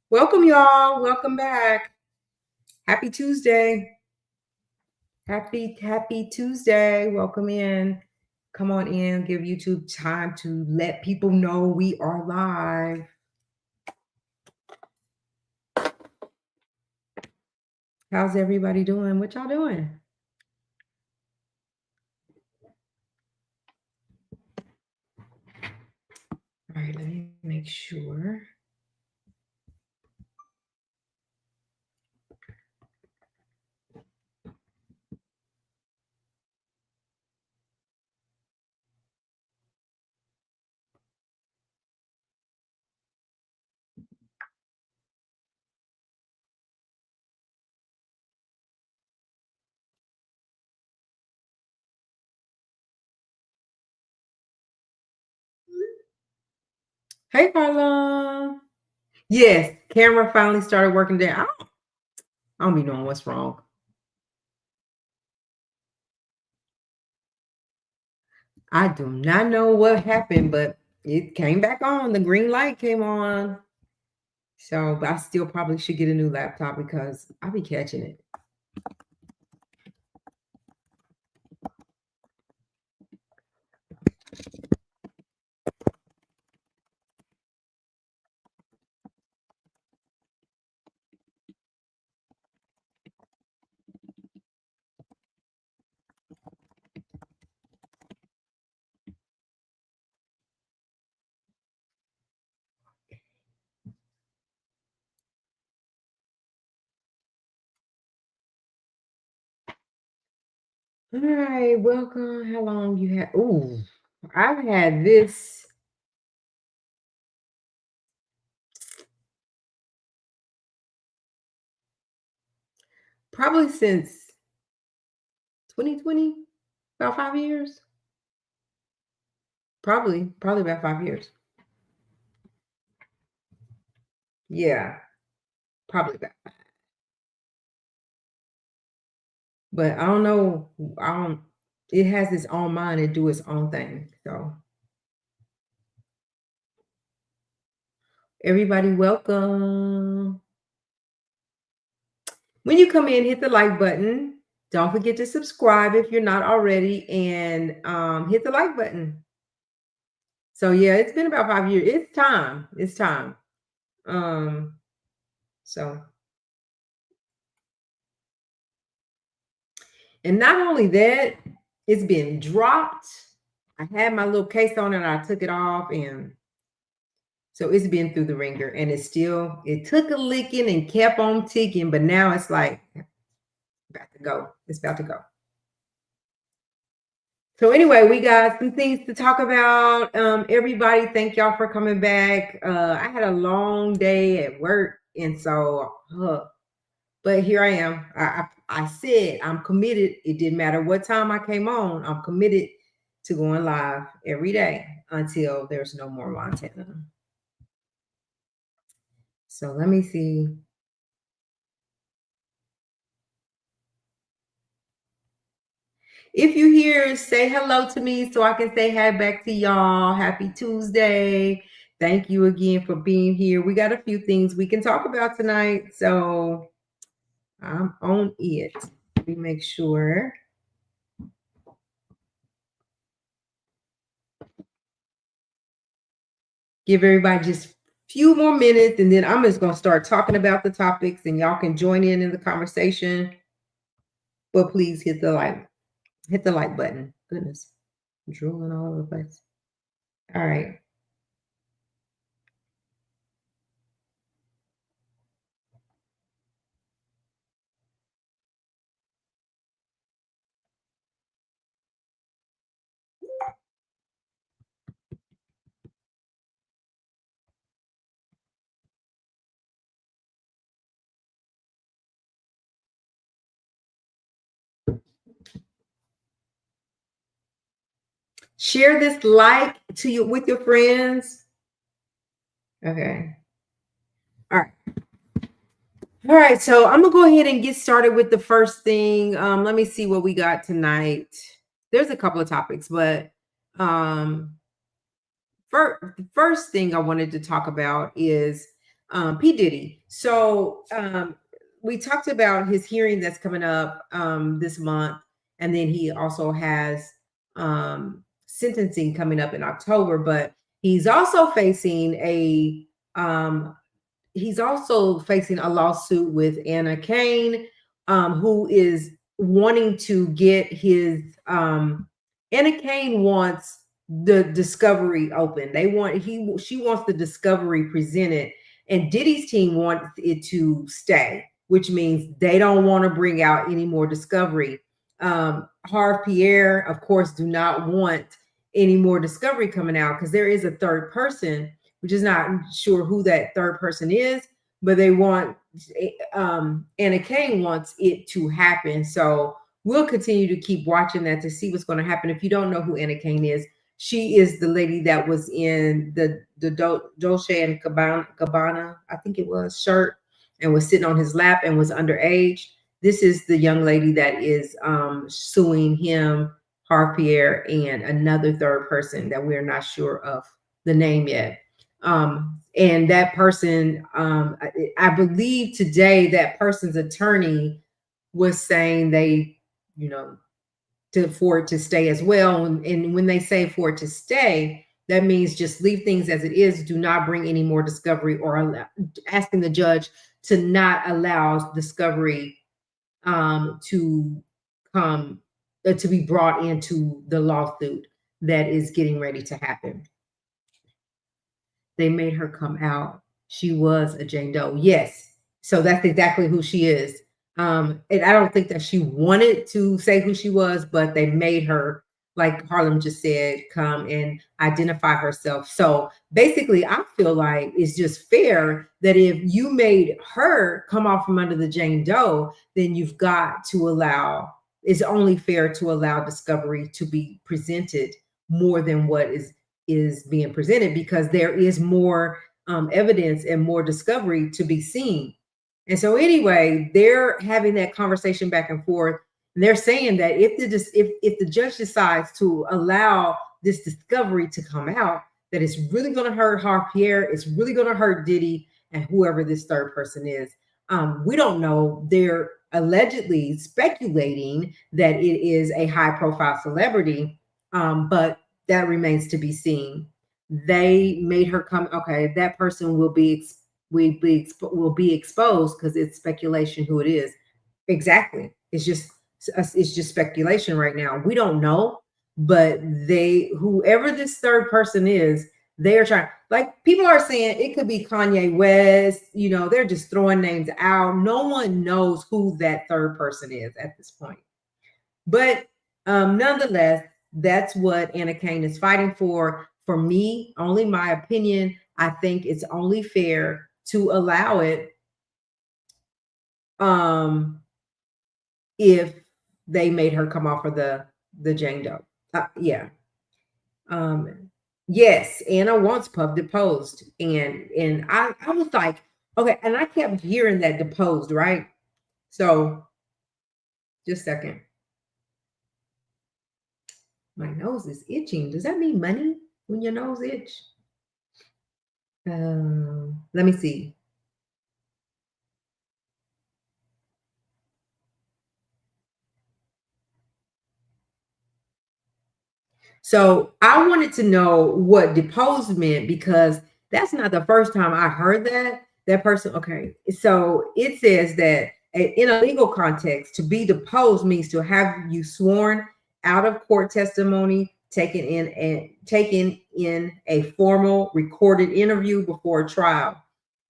Welcome, y'all. Welcome back. Happy Tuesday. Happy Tuesday. Welcome in. Come on in. Give YouTube time to let people know we are live. How's everybody doing? What y'all doing? All right, let me make sure. Hey, Carla. Yes, camera finally started working there. I don't be knowing what's wrong. I do not know what happened, but it came back on. The green light came on. So, but I still probably should get a new laptop because I'll be catching it. All right, welcome. How long you had? Ooh, I've had this probably since 2020, about 5 years. Probably about 5 years. Yeah, probably about. But I don't know. I don't. It has its own mind and do its own thing. So everybody, welcome. When you come in, hit the like button. Don't forget to subscribe if you're not already, and hit the like button. So yeah, it's been about 5 years. It's time. It's time. Um, so and not only that, it's been dropped. I had my little case on it, and I took it off, and so it's been through the ringer, and it took a licking and kept on ticking, but now it's like about to go. It's about to go. So anyway, we got some things to talk about. Everybody, thank y'all for coming back. I had a long day at work, and so, but here I am. I said I'm committed. It didn't matter what time I came on. I'm committed to going live every day until there's no more Montana. So let me see. If you here, say hello to me so I can say hi back to y'all. Happy Tuesday. Thank you again for being here. We got a few things we can talk about tonight. So I'm on it. Let me make sure. Give everybody just a few more minutes, and then I'm just going to start talking about the topics, and y'all can join in the conversation. But please hit the like button. Goodness, I'm drooling all over the place. All right. Share this like to you with your friends. Okay. All right. All right. So I'm gonna go ahead and get started with the first thing. Let me see what we got tonight. There's a couple of topics, but the first thing I wanted to talk about is P. Diddy. So we talked about his hearing that's coming up this month, and then he also has sentencing coming up in October. But he's also facing um, a lawsuit with Anna Kane, who is wanting to get his. Anna Kane wants the discovery open. She wants the discovery presented, and Diddy's team wants it to stay, which means they don't want to bring out any more discovery. Harv Pierre, of course, do not want any more discovery coming out because there is a third person, which is not sure who that third person is, but they want Anna Kane wants it to happen. So we'll continue to keep watching that to see what's going to happen. If you don't know who Anna Kane is, she is the lady that was in the Dolce and Gabbana, I think it was, shirt, and was sitting on his lap and was underage. This is the young lady that is suing him, Harv Pierre, and another third person that we're not sure of the name yet. And that person, I believe today that person's attorney was saying they, for it to stay as well. And when they say for it to stay, that means just leave things as it is. Do not bring any more discovery, or asking the judge to not allow discovery to come to be brought into the lawsuit that is getting ready to happen. They made her come out. She was a Jane Doe. Yes. So that's exactly who she is. And I don't think that she wanted to say who she was, but they made her, like Harlem just said, come and identify herself. So basically, I feel like it's just fair that if you made her come off from under the Jane Doe, then you've got to allow, it's only fair to allow discovery to be presented more than what is being presented, because there is more evidence and more discovery to be seen. And so anyway, they're having that conversation back and forth, and they're saying that if the judge decides to allow this discovery to come out, that it's really going to hurt Harv Pierre, it's really going to hurt Diddy, and whoever this third person is. We don't know. They're allegedly speculating that it is a high-profile celebrity, but that remains to be seen. They made her come. Okay, that person will be exposed because it's speculation who it is. Exactly. It's just speculation right now. We don't know, but whoever this third person is, they are trying. Like, people are saying it could be Kanye West. They're just throwing names out. No one knows who that third person is at this point. But nonetheless, that's what Anna Kane is fighting for. For me, only my opinion, I think it's only fair to allow it if they made her come off of the Jane Doe. Yeah. Yes, Anna wants Puff deposed. And I was like, okay, and I kept hearing that deposed, right? So just a second. My nose is itching. Does that mean money when your nose itch? Let me see. So I wanted to know what deposed meant, because that's not the first time I heard that person. Okay. So it says that in a legal context, to be deposed means to have you sworn out of court testimony, taken in a formal recorded interview before a trial.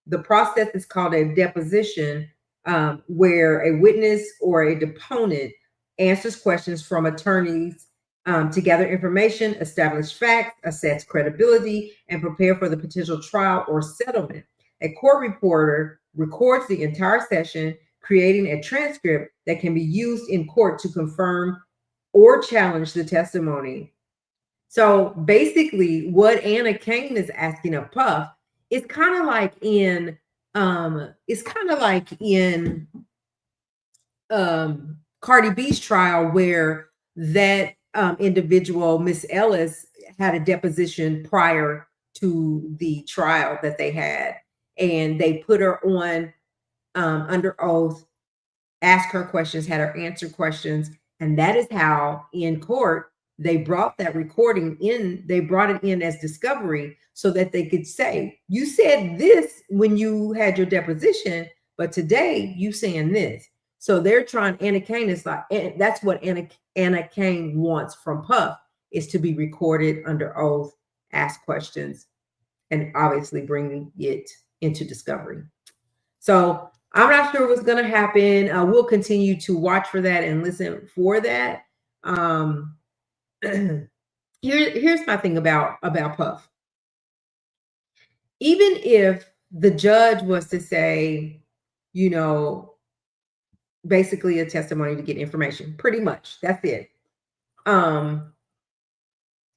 The process is called a deposition, where a witness or a deponent answers questions from attorneys to gather information, establish facts, assess credibility, and prepare for the potential trial or settlement. A court reporter records the entire session, creating a transcript that can be used in court to confirm or challenge the testimony. So basically, what Anna Kane is asking of Puff is kind of like in Cardi B's trial, where that individual, Miss Ellis, had a deposition prior to the trial that they had. and they put her on under oath, asked her questions, had her answer questions. And that is how in court they brought that recording in, they brought it in as discovery so that they could say, you said this when you had your deposition, but today you saying this. So they're trying, Anna Kane is like, and that's what Anna Kane wants from Puff, is to be recorded under oath, ask questions, and obviously bringing it into discovery. So I'm not sure what's going to happen. We'll continue to watch for that and listen for that. Here's my thing about Puff. Even if the judge was to say, you know, basically a testimony to get information, pretty much that's it, and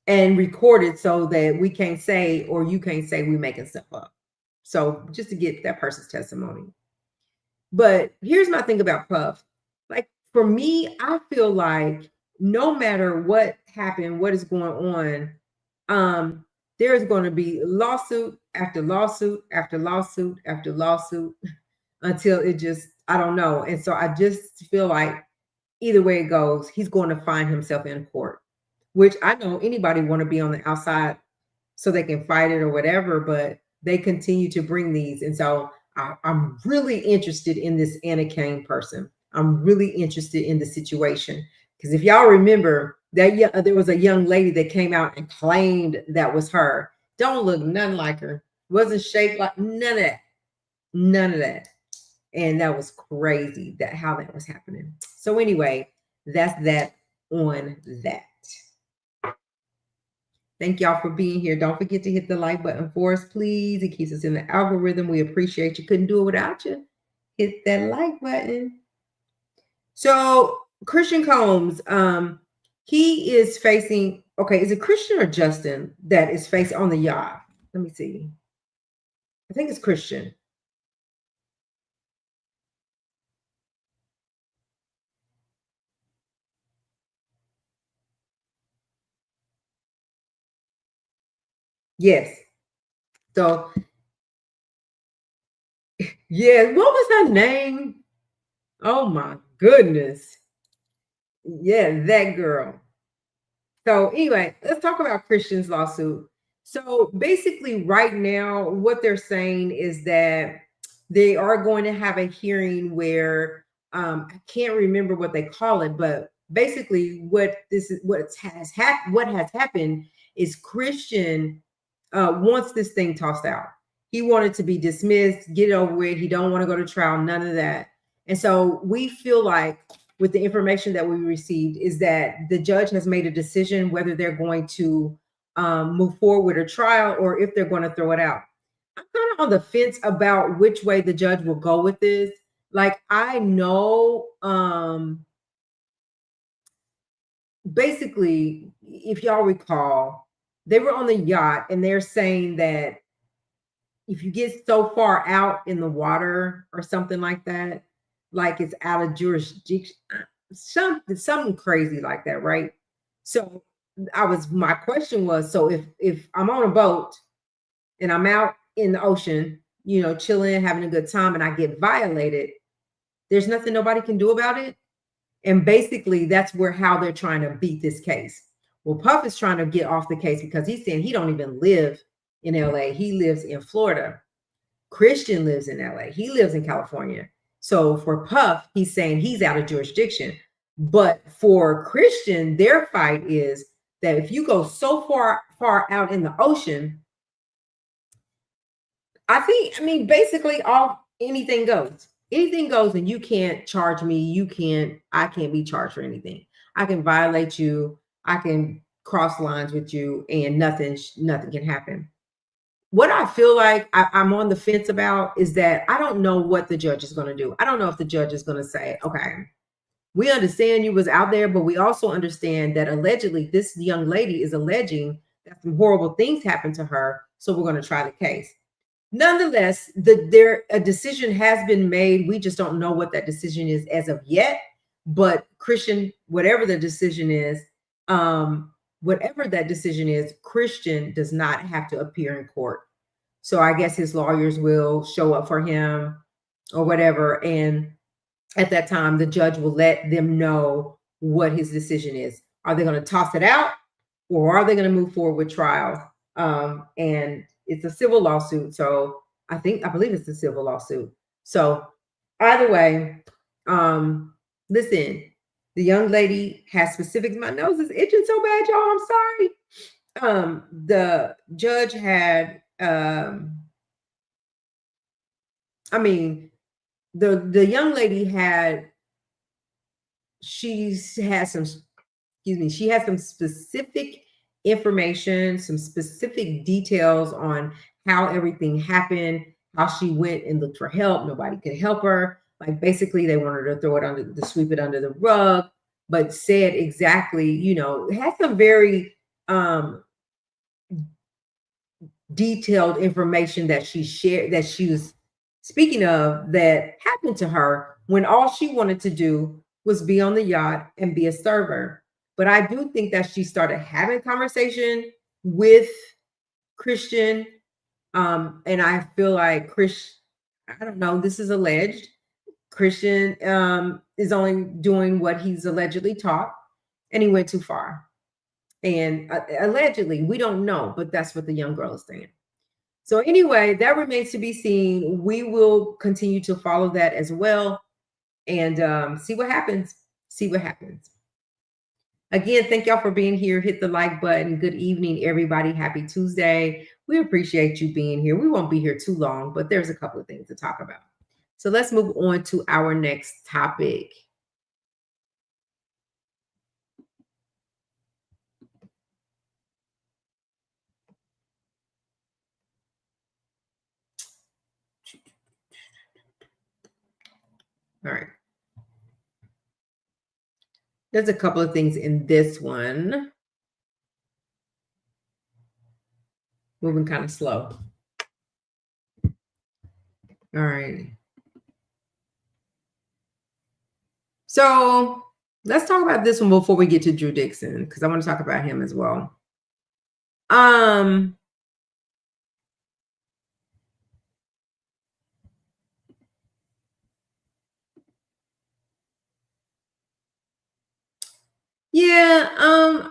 record it so that we can't say, or you can't say we making stuff up. So just to get that person's testimony. But here's my thing about Puff. Like, for me, I feel like no matter what happened, what is going on, there is going to be lawsuit after lawsuit after lawsuit after lawsuit until it just, I don't know. And so I just feel like either way it goes, he's going to find himself in court, which I know anybody want to be on the outside so they can fight it or whatever, but they continue to bring these. And so I'm really interested in this Anna Kane person. I'm really interested in the situation, because if y'all remember that there was a young lady that came out and claimed that was her. Don't look none like her. Wasn't shaped like none of that. None of that. And that was crazy that how that was happening. So anyway, that's that on that. Thank y'all for being here. Don't forget to hit the like button for us, please. It keeps us in the algorithm. We appreciate you. Couldn't do it without you. Hit that like button. So Christian Combs, he is facing, okay, is it Christian or Justin that is facing on the yacht? Let me see. I think it's Christian. Yes. So, yeah, what was her name? Oh my goodness. Yeah, that girl. So anyway, let's talk about Christian's lawsuit. So basically, right now, what they're saying is that they are going to have a hearing where I can't remember what they call it, but basically, what has happened is Christian wants this thing tossed out. He wanted to be dismissed, get it over with. He don't want to go to trial, none of that. And so we feel like, with the information that we received, is that the judge has made a decision whether they're going to move forward with a trial or if they're going to throw it out. I'm kind of on the fence about which way the judge will go with this. Like, I know, basically, if y'all recall, they were on the yacht and they're saying that if you get so far out in the water or something like that, like it's out of jurisdiction, something crazy like that, right? So my question was, so if I'm on a boat and I'm out in the ocean, chilling, having a good time, and I get violated, there's nothing nobody can do about it. And basically that's how they're trying to beat this case. Well, Puff is trying to get off the case because he's saying he don't even live in LA. He lives in Florida. Christian lives in LA. He lives in California. So for Puff, he's saying he's out of jurisdiction. But for Christian, their fight is that if you go so far out in the ocean, I mean, basically anything goes. Anything goes, and you can't charge me. I can't be charged for anything. I can violate you. I can cross lines with you, and nothing can happen. What I feel like I'm on the fence about is that I don't know what the judge is going to do. I don't know if the judge is going to say, okay, we understand you was out there, but we also understand that allegedly this young lady is alleging that some horrible things happened to her. So we're going to try the case. Nonetheless, a decision has been made. We just don't know what that decision is as of yet. But Christian, whatever the decision is, Christian does not have to appear in court. So I guess his lawyers will show up for him or whatever. And at that time, the judge will let them know what his decision is. Are they going to toss it out, or are they going to move forward with trial? And it's a civil lawsuit. So I believe it's a civil lawsuit. So either way, listen, the young lady has specifics. My nose is itching so bad, y'all. I'm sorry. The judge had, I mean, the young lady had, she has some, excuse me, she has some specific information, some specific details on how everything happened, how she went and looked for help. Nobody could help her. Like basically, they wanted her to throw it under, to sweep it under the rug, but said exactly, had some very detailed information that she shared, that she was speaking of, that happened to her when all she wanted to do was be on the yacht and be a server. But I do think that she started having conversation with Christian. And I feel like I don't know, this is alleged. Christian is only doing what he's allegedly taught, and he went too far. And allegedly, we don't know, but that's what the young girl is saying. So anyway, that remains to be seen. We will continue to follow that as well, and see what happens. See what happens. Again, thank y'all for being here. Hit the like button. Good evening, everybody. Happy Tuesday. We appreciate you being here. We won't be here too long, but there's a couple of things to talk about. So let's move on to our next topic. All right. There's a couple of things in this one. Moving kind of slow. All right. So let's talk about this one before we get to Drew Dixon, because I want to talk about him as well. Yeah,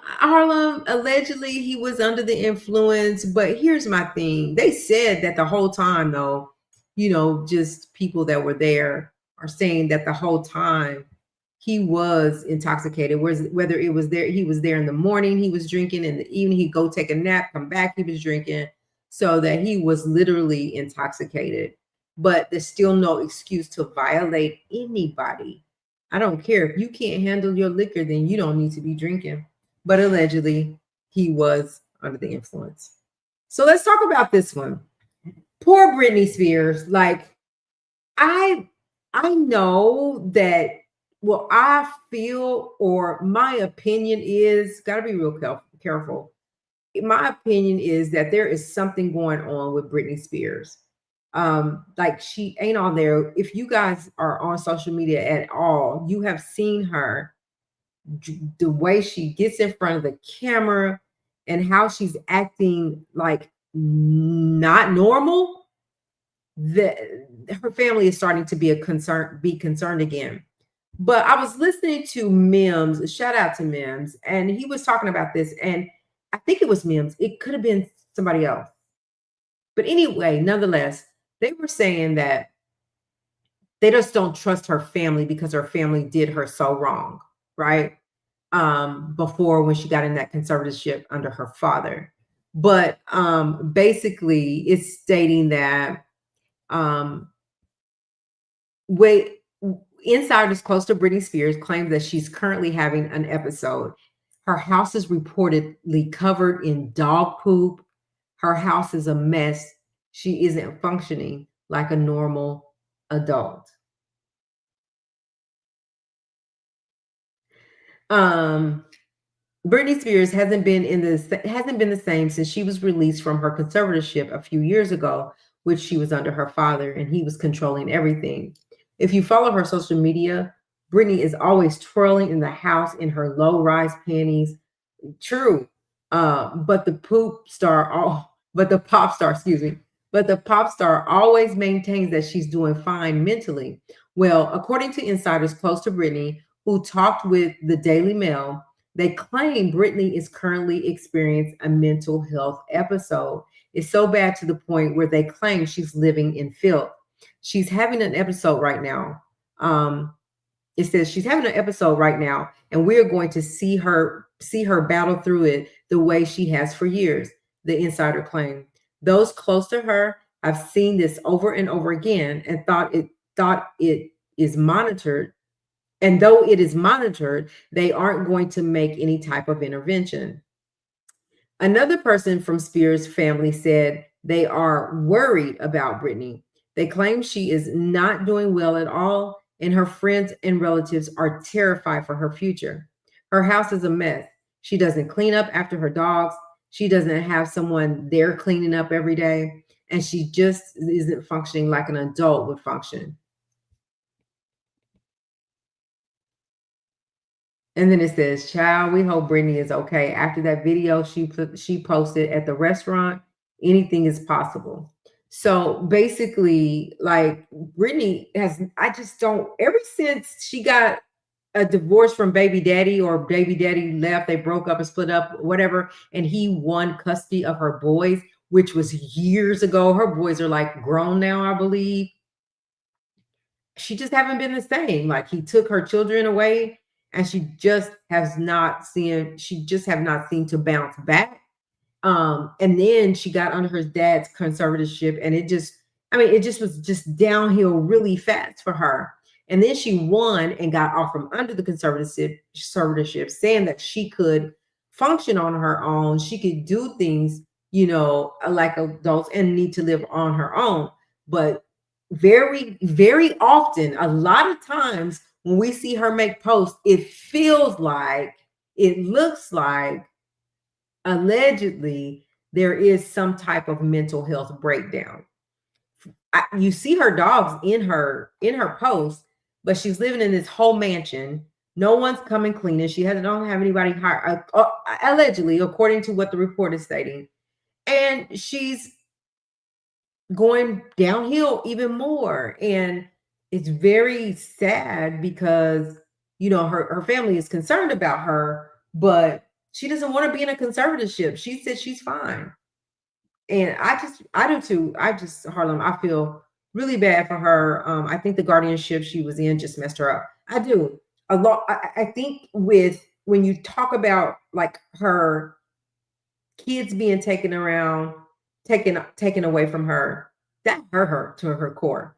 Harlem, allegedly he was under the influence, but here's my thing. They said that the whole time, though, just people that were there are saying that the whole time he was intoxicated. Whether it was there, he was there in the morning, he was drinking, in the evening, he'd go take a nap, come back, he was drinking, so that he was literally intoxicated. But there's still no excuse to violate anybody. I don't care. If you can't handle your liquor, then you don't need to be drinking. But allegedly, he was under the influence. So let's talk about this one. Poor Britney Spears. Like, I know that, well, I feel, or my opinion is, got to be real careful. My opinion is that there is something going on with Britney Spears. Like, she ain't on there. If you guys are on social media at all, you have seen her, the way she gets in front of the camera and how she's acting like not normal. Her family is starting to be concerned again. But I was listening to Mims, shout out to Mims, and he was talking about this, and I think it was Mims. It could have been somebody else. But anyway, nonetheless, they were saying that they just don't trust her family because her family did her so wrong, right? Before, when she got in that conservatorship under her father. But basically, it's stating that insiders close to Britney Spears claim that she's currently having an episode. Her house is reportedly covered in dog poop. Her house is a mess. She isn't functioning like a normal adult. Britney Spears hasn't been the same since she was released from her conservatorship a few years ago, which she was under her father, and he was controlling everything. If you follow her social media, Britney is always twirling in the house in her low-rise panties. True, but the pop star, excuse me, But the pop star always maintains that she's doing fine mentally. Well, according to insiders close to Brittany, who talked with the Daily Mail, they claim Brittany is currently experiencing a mental health episode. It's so bad to the point where they claim she's living in filth. She's having an episode right now. It says she's having an episode right now, and we're going to see her battle through it the way she has for years, the insider claimed. Those close to her have seen this over and over again and thought it is monitored. And though it is monitored, they aren't going to make any type of intervention. Another person from Spears' family said they are worried about Brittany. They claim she is not doing well at all, and her friends and relatives are terrified for her future. Her house is a mess. She doesn't clean up after her dogs. She doesn't have someone there cleaning up every day, and she just isn't functioning like an adult would function. And then it says, "Child, we hope Brittany is okay." After that video she posted at the restaurant, anything is possible. So basically, like Brittany has, I just don't. Ever since she got a divorce from baby daddy, or baby daddy left, they broke up and split up, whatever, and he won custody of her boys, which was years ago. Her boys are like grown now, I believe. She just haven't been the same. Like he took her children away, and she just have not seemed to bounce back. And then she got under her dad's conservatorship, and it just was just downhill really fast for her. And then she won and got off from under the conservatorship, saying that she could function on her own. She could do things, like adults, and need to live on her own. But very, very often, a lot of times when we see her make posts, it looks like allegedly there is some type of mental health breakdown. You see her dogs in her post, but she's living in this whole mansion. No one's coming cleaning. She has don't have anybody hired, allegedly, according to what the report is stating. And she's going downhill even more. And it's very sad because, her family is concerned about her, but she doesn't want to be in a conservatorship. She said she's fine. And I do too. Harlem, I feel really bad for her. I think the guardianship she was in just messed her up. I do. A lot. I think with when you talk about like her kids being taken away from her, that hurt her to her core.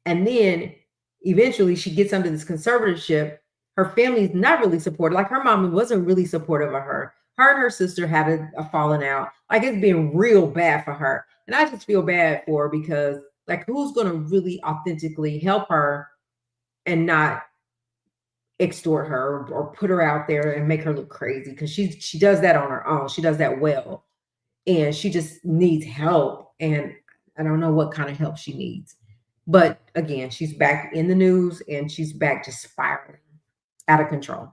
And then eventually she gets under this conservatorship. Her family's not really supportive. Like her mom wasn't really supportive of her. Her and her sister had a falling out. Like it's been real bad for her. And I just feel bad for her because like who's gonna really authentically help her and not extort her or put her out there and make her look crazy? Because she does that on her own. She does that well. And she just needs help. And I don't know what kind of help she needs. But again, she's back in the news and she's back just spiraling out of control.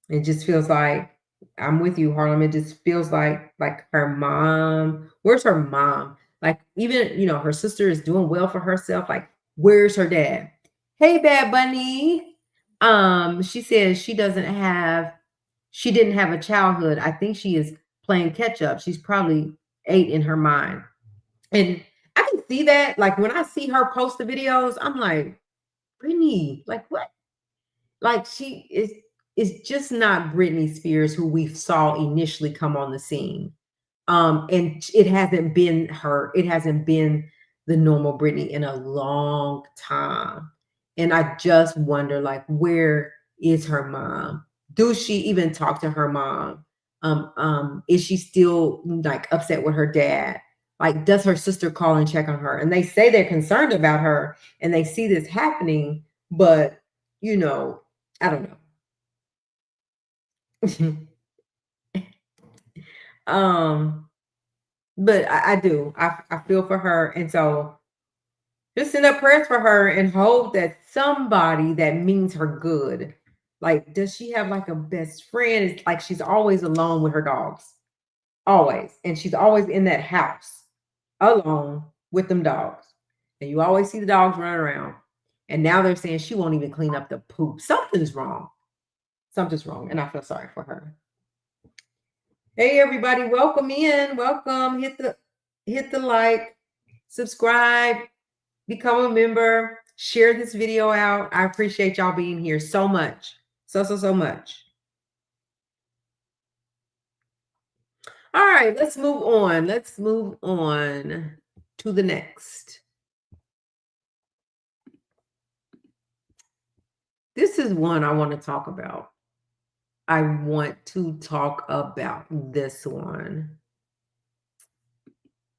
It just feels like I'm with you, Harlem. It just feels like her mom. Where's her mom? Like even her sister is doing well for herself. Like where's her dad? Hey, Bad Bunny. She says she didn't have a childhood. I think she is playing catch up. She's probably 8 in her mind. And I can see that. Like when I see her post the videos, I'm like, Brittany, like what? Like she is just not Britney Spears who we saw initially come on the scene. And it hasn't been the normal Britney in a long time. And I just wonder, like, where is her mom? Does she even talk to her mom? Is she still like upset with her dad? Like, does her sister call and check on her? And they say they're concerned about her and they see this happening, but I don't know. um, but I do. I feel for her. And so just send up prayers for her and hope that somebody that means her good. Like, does she have like a best friend? It's like she's always alone with her dogs. always. And she's always in that house alone with them dogs. And you always see the dogs running around. And now they're saying she won't even clean up the poop. Something's wrong. Something's wrong. And I feel sorry for her. Hey everybody, welcome in. Welcome. Hit the like, subscribe, become a member, share this video out. I appreciate y'all being here so much. So much. All right, let's move on. Let's move on to the next. This is one I want to talk about. I want to talk about this one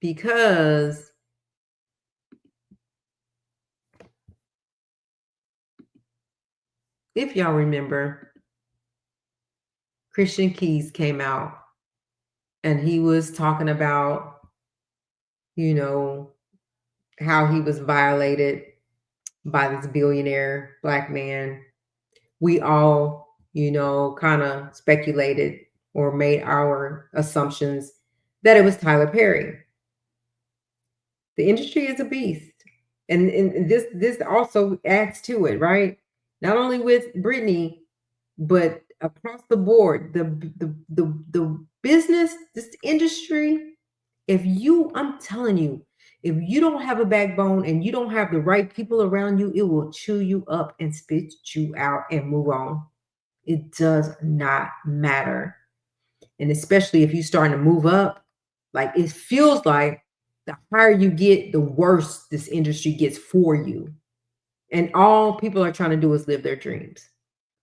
because if y'all remember, Christian Keys came out and he was talking about, how he was violated by this billionaire black man. We all, kind of speculated or made our assumptions that it was Tyler Perry. The industry is a beast. And this also adds to it, right? Not only with Brittany, but across the board, the business, this industry, I'm telling you, if you don't have a backbone and you don't have the right people around you, it will chew you up and spit you out and move on. It does not matter. And especially if you're starting to move up, like it feels like the higher you get, the worse this industry gets for you. And all people are trying to do is live their dreams.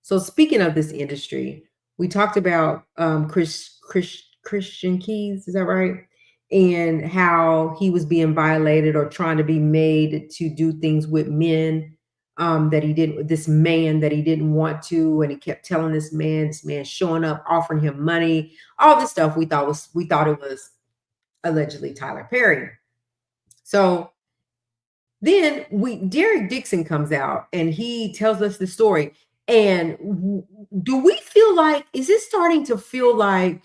So speaking of this industry, we talked about Christian Keys, is that right? And how he was being violated or trying to be made to do things with men that he didn't, this man that he didn't want to, and he kept telling this man showing up, offering him money, all this stuff. We thought it was allegedly Tyler Perry. So then Derek Dixon comes out and he tells us the story. And do we feel like, is it starting to feel like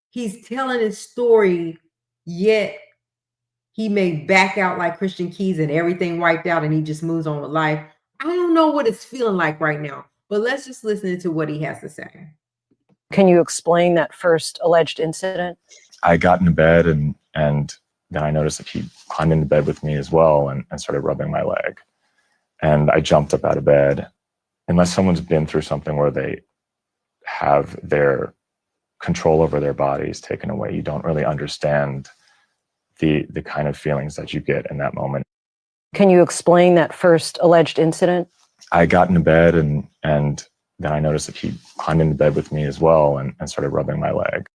he's telling his story, yet he may back out like Christian Keys and everything wiped out and he just moves on with life? I don't know what it's feeling like right now, but let's just listen to what he has to say. Can you explain that first alleged incident? I got into bed and then I noticed that he climbed into bed with me as well and started rubbing my leg. And I jumped up out of bed. Unless someone's been through something where they have their control over their bodies taken away, you don't really understand the kind of feelings that you get in that moment. Can you explain that first alleged incident? I got into bed and then I noticed that he climbed into bed with me as well and started rubbing my leg.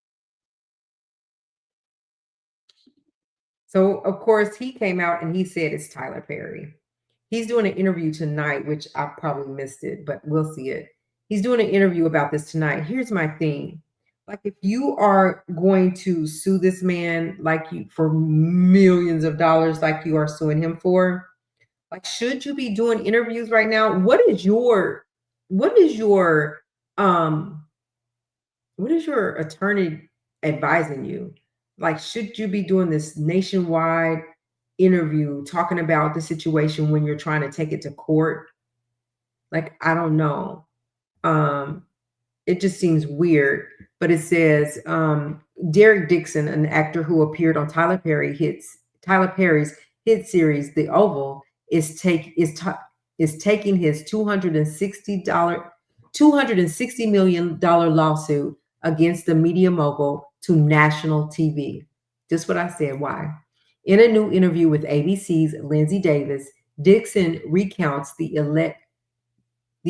So, of course, he came out and he said it's Tyler Perry. He's doing an interview tonight, which I probably missed it, but we'll see it. He's doing an interview about this tonight. Here's my thing. Like, if you are going to sue this man like you for millions of dollars, like you are suing him for, like, should you be doing interviews right now? What is your attorney advising you? Like, should you be doing this nationwide interview talking about the situation when you're trying to take it to court? Like, I don't know. It just seems weird. But it says Derek Dixon, an actor who appeared on Tyler Perry's hit series The Oval, is taking his $260 million lawsuit against the media mogul to national TV. Just what I said. Why? In a new interview with ABC's Lindsay Davis, Dixon recounts the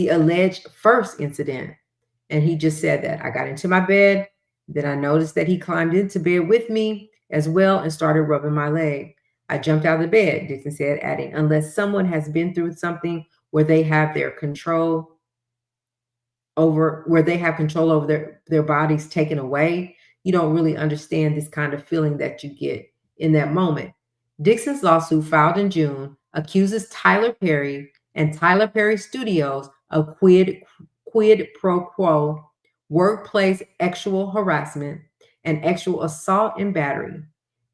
alleged first incident. And he just said that I got into my bed. Then I noticed that he climbed into bed with me as well and started rubbing my leg. I jumped out of the bed, Dixon said, adding, unless someone has been through something where they have control over their bodies taken away, you don't really understand this kind of feeling that you get in that moment. Dixon's lawsuit, filed in June, accuses Tyler Perry and Tyler Perry Studios of quid pro quo workplace sexual harassment and actual assault and battery.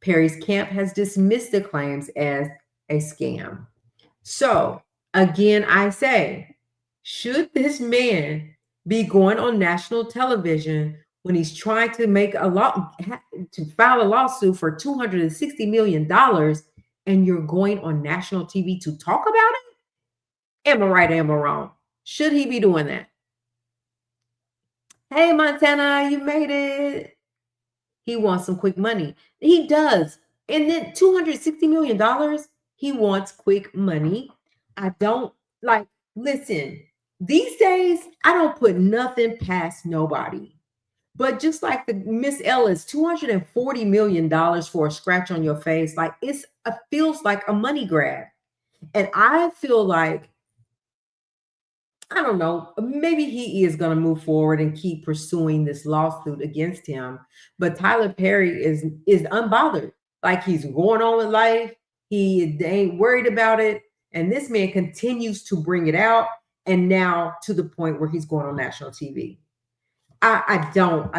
Perry's camp has dismissed the claims as a scam. So, again, I say, should this man be going on national television when he's trying to make a law to file a lawsuit for $260 million and you're going on national TV to talk about it? Am I right? Am I wrong? Should he be doing that? Hey, Montana, you made it. He wants some quick money. He does. And then $260 million, he wants quick money. I don't like, listen, these days, I don't put nothing past nobody. But just like the Miss Ellis, $240 million for a scratch on your face, like it feels like a money grab. And I feel like, I don't know, maybe he is going to move forward and keep pursuing this lawsuit against him. But Tyler Perry is unbothered. Like he's going on with life. He ain't worried about it. And this man continues to bring it out. And now to the point where he's going on national TV. I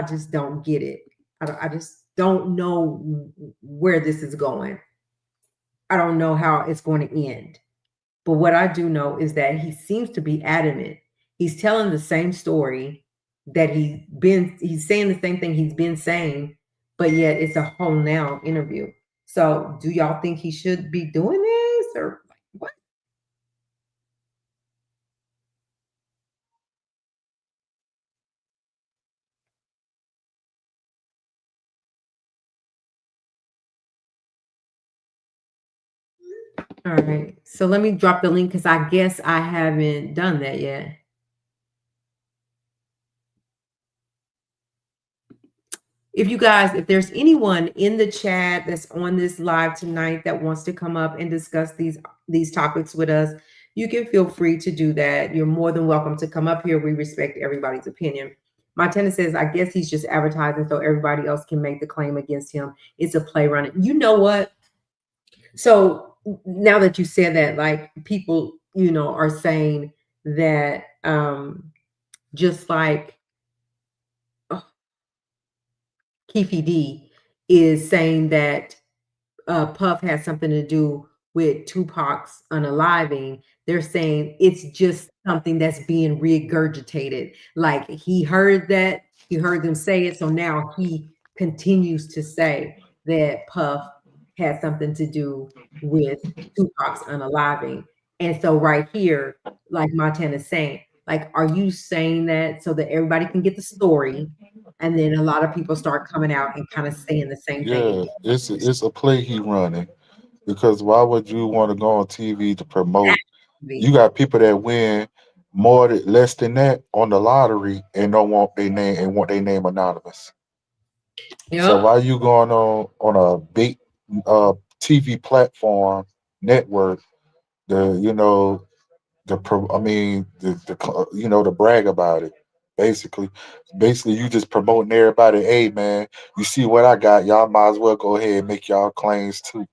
just don't get it. I just don't know where this is going. I don't know how it's going to end. But what I do know is that he seems to be adamant. He's telling the same story that he's saying the same thing he's been saying, but yet it's a whole now interview. So do y'all think he should be doing this or what? All right. So let me drop the link because I guess I haven't done that yet. If there's anyone in the chat that's on this live tonight that wants to come up and discuss these topics with us, you can feel free to do that. You're more than welcome to come up here. We respect everybody's opinion. My tenant says, I guess he's just advertising so everybody else can make the claim against him. It's a play running. You know what? So now that you said that, like people, are saying that just like Keefe D is saying that Puff has something to do with Tupac's unaliving. They're saying it's just something that's being regurgitated. Like he heard them say it, so now he continues to say that Puff had something to do with Tupac's unaliving. And so right here, like Montana's saying, like, are you saying that so that everybody can get the story? And then a lot of people start coming out and kind of saying the same thing. Yeah, it's a play he running because why would you want to go on TV to promote? You got people that win less than that on the lottery and don't want their name and want their name anonymous. So Yep. why you going on a big TV platform network to brag about it. Basically you just promoting everybody. Hey man, you see what I got? Y'all might as well go ahead and make y'all claims too.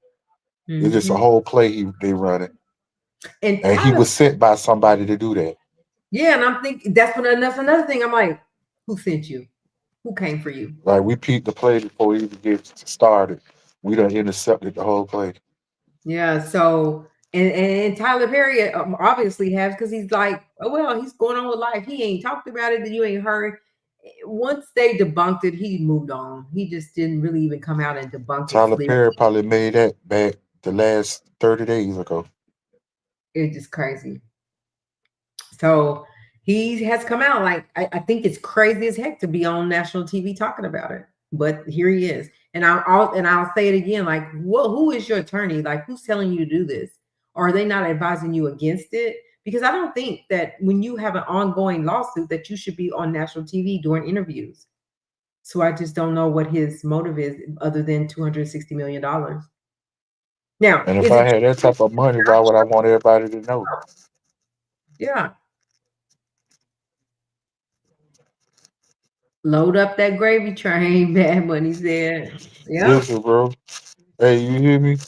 It's just a Mhm. whole play they running, And and he Tyler, was sent by somebody to do that. yeah, and I'm thinking that's another thing. I'm like, who sent you? Who came for you? Like we peeped the play before we even get started. We done intercepted the whole play. Yeah. So and Tyler Perry obviously has because he's like, oh well, he's going on with life. He ain't talked about it. That you ain't heard. Once they debunked it, he moved on. He just didn't really even come out and debunk it. Tyler Perry probably made that back the last 30 days ago. It's just crazy. So he has come out like I think it's crazy as heck to be on national TV talking about it. But here he is. And I'll say it again, like, who is your attorney? Like, who's telling you to do this? Or are they not advising you against it? Because I don't think that when you have an ongoing lawsuit that you should be on national TV doing interviews. So I just don't know what his motive is other than $260 million. Now, And if is I it had that type of money, why would I want everybody to know? yeah. Load up that gravy train, Bad Money said. Yeah. Listen, bro. Hey, you hear me?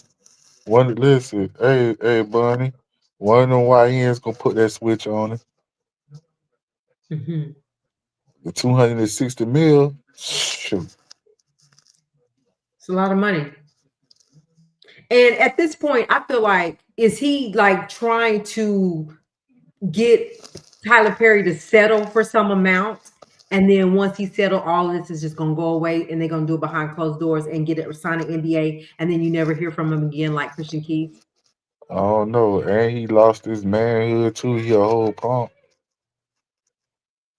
Listen. Hey, Bunny. One of them YNs gonna put that switch on it. Mhm. The 260 mil. Shoot. a lot of money. And at this point, I feel like, is he like trying to get Tyler Perry to settle for some amount? And then once he settled, all of this is just gonna go away, and they're gonna do it behind closed doors and get it sign an NDA, and then you never hear from him again, like Christian Keith. I don't know. And he lost his manhood too. He a whole punk.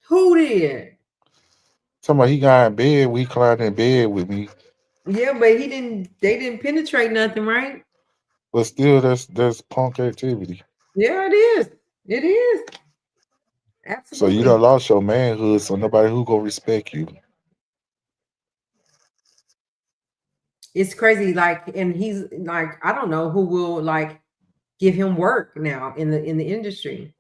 Who did? Somebody he got in bed. We climbed in bed with me. Yeah, but he didn't. They didn't penetrate nothing, right? But still, that's punk activity. Yeah, it is. It is. So Absolutely. you done lost your manhood. So nobody who gonna respect you. It's crazy. Like, and he's like, I don't know who will like give him work now in the industry.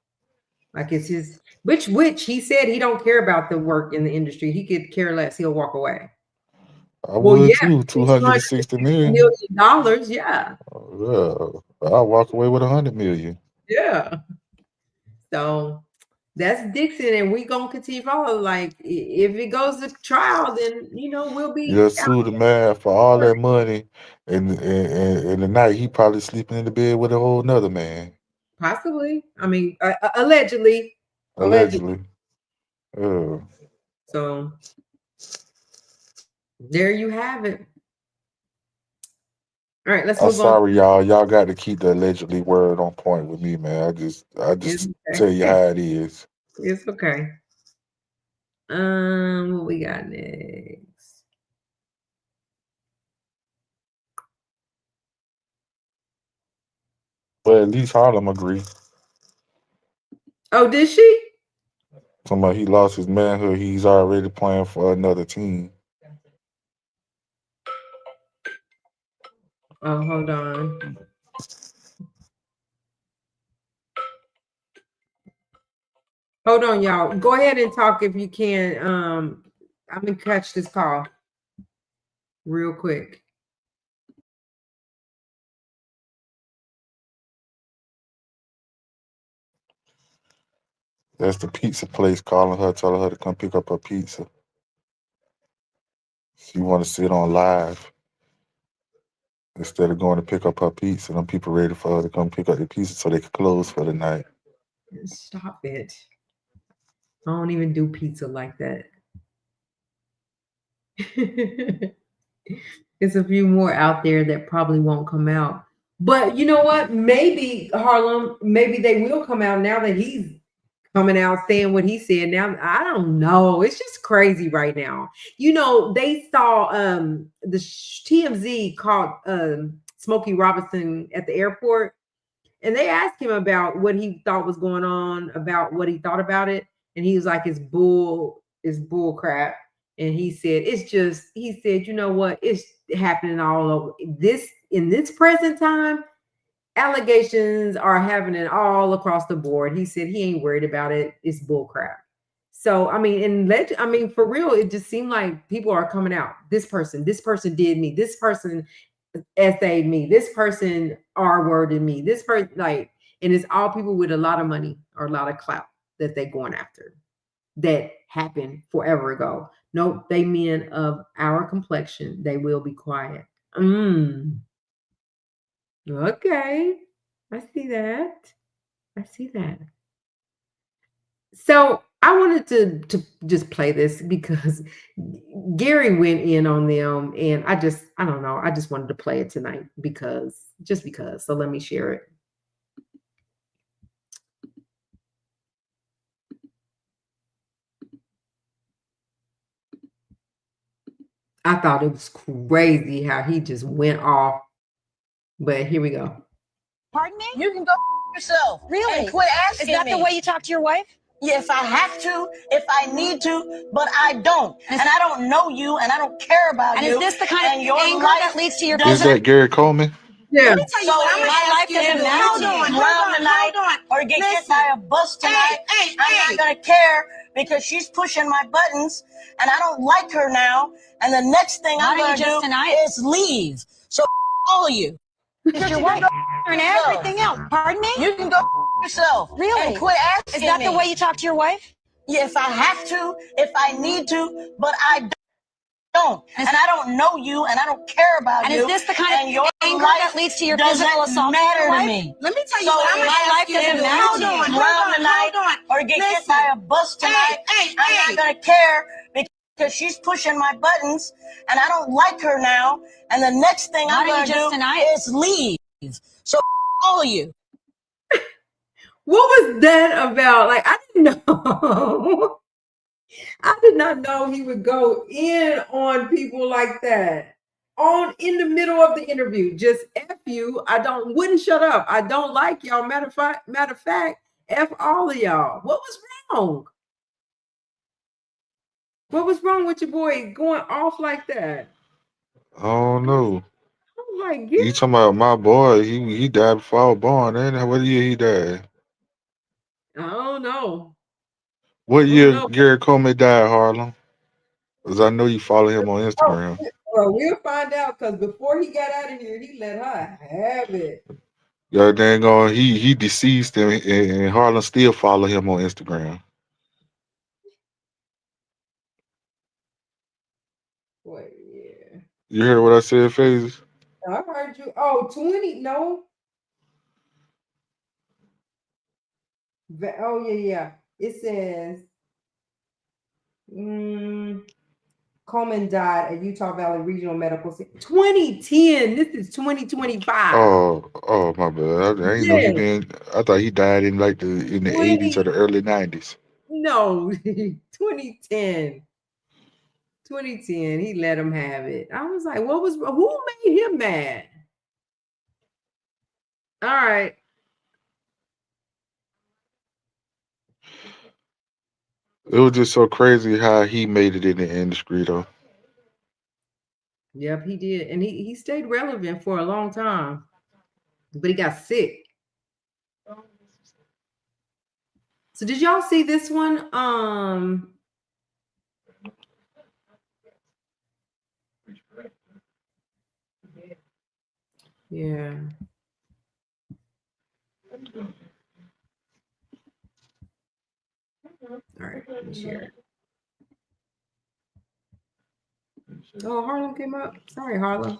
Like, it's his which he said he don't care about the work in the industry. He could care less. He'll walk away. I Well, would yeah, too. $260 million. $260 million. Yeah, Yeah, I'll walk away with $100 million. yeah. So that's Dixon, and we gonna continue follow. Like, if it goes to trial, then we'll be You'll sue the man for all that money, and the night he probably sleeping in the bed with a whole nother man. possibly. I mean, allegedly. Allegedly. So there you have it. All right, let's I'm move on. sorry, y'all. Y'all got to keep the allegedly word on point with me, man. I just It's tell you how it is. It's okay. What we got next? But at least Harlem agree. Oh, did she? Somebody he lost his manhood. He's already playing for another team. Oh, hold on. Hold on, y'all. Go ahead and talk if you can. I'm gonna catch this call real quick. That's the pizza place calling her, telling her to come pick up her pizza. She want to sit on live instead of going to pick up her pizza. Them people ready for her to come pick up the pizza so they can close for the night. Stop it. I don't even do pizza like that. There's a few more out there that probably won't come out. But you know what? Maybe Harlem, maybe they will come out now that he's coming out saying what he said. Now, I don't know. It's just crazy right now. They saw the TMZ caught Smokey Robinson at the airport, and they asked him about what he thought was going on, about what he thought about it. And he was like, it's bull crap. And he said, you know what? It's happening all over this in this present time. Allegations are happening all across the board. He said he ain't worried about it. It's bull crap. So, I mean, for real, it just seemed like people are coming out. This person did me. This person essayed me. This person R-worded me. This person, and it's all people with a lot of money or a lot of clout that they going after. That happened forever ago. Nope, they men of our complexion. They will be quiet. Okay, I see that. So I wanted to just play this because Gary went in on them, and I don't know. I just wanted to play it tonight because. So let me share it. I thought it was crazy how he just went off. But here we go. Pardon me? You can go yourself. Really? And quit asking Is that me. the way you talk to your wife? Yeah, if I have to, if I need to, but I don't. And I don't know you, and I don't care about And you. is this the kind of and your anger life that leads to your Is that Gary Coleman? Yeah. Let me tell you So what, my life doesn't matter. Drown tonight or get hit by a bus tonight. I'm not gonna care because she's pushing my buttons, and I don't like her now. And the next thing I'm gonna do is leave. So all of you. It's your wife and everything else. Pardon me? You can go yourself. Really? And quit asking Is that me. the way you talk to your wife? Yeah, if I have to, if I need to, but I don't. don't. And I don't know you, and I don't care about And you. is this the kind of your anger life that leads to your doesn't physical assault? matter to me. Let me tell you So what if my life doesn't matter hold to you. on, Drown tonight, or get hit by a bus tonight. I'm not gonna care because she's pushing my buttons, and I don't like her now. And the next thing I'm gonna do is leave. So all of you. What was that about? Like, I didn't know. I did not know he would go in on people like that. In the middle of the interview. Just F you. Wouldn't shut up. I don't like y'all. Matter of fact, F all of y'all. What was wrong? What was wrong with your boy going off like that? I don't know. I'm like, You talking about my boy? He died before I was born. Ain't what year he died? I don't know. What I don't year know. Gary Coleman died, Harlem? Because I know you follow him on Oh, Instagram. well, we'll find out because before he got out of here, he let her have it. Yeah, dang on. He deceased and Harlem still follow him on Instagram. Wait, yeah. You heard what I said, Phases? I heard you. Oh, 20. No. Oh, yeah. It says Coleman died at Utah Valley Regional Medical Center. 2010. This is 2025. Oh, my bad. I didn't know he been. I thought he died in like in the 80s or the early 90s. No, 2010. 2010. He let him have it. I was like, who made him mad? All right. It was just so crazy how he made it in the industry, though. Yep, he did. And he stayed relevant for a long time. But he got sick. So did y'all see this one? Yeah. All right, let me share it. Oh, Harlem came up. Sorry, Harlem.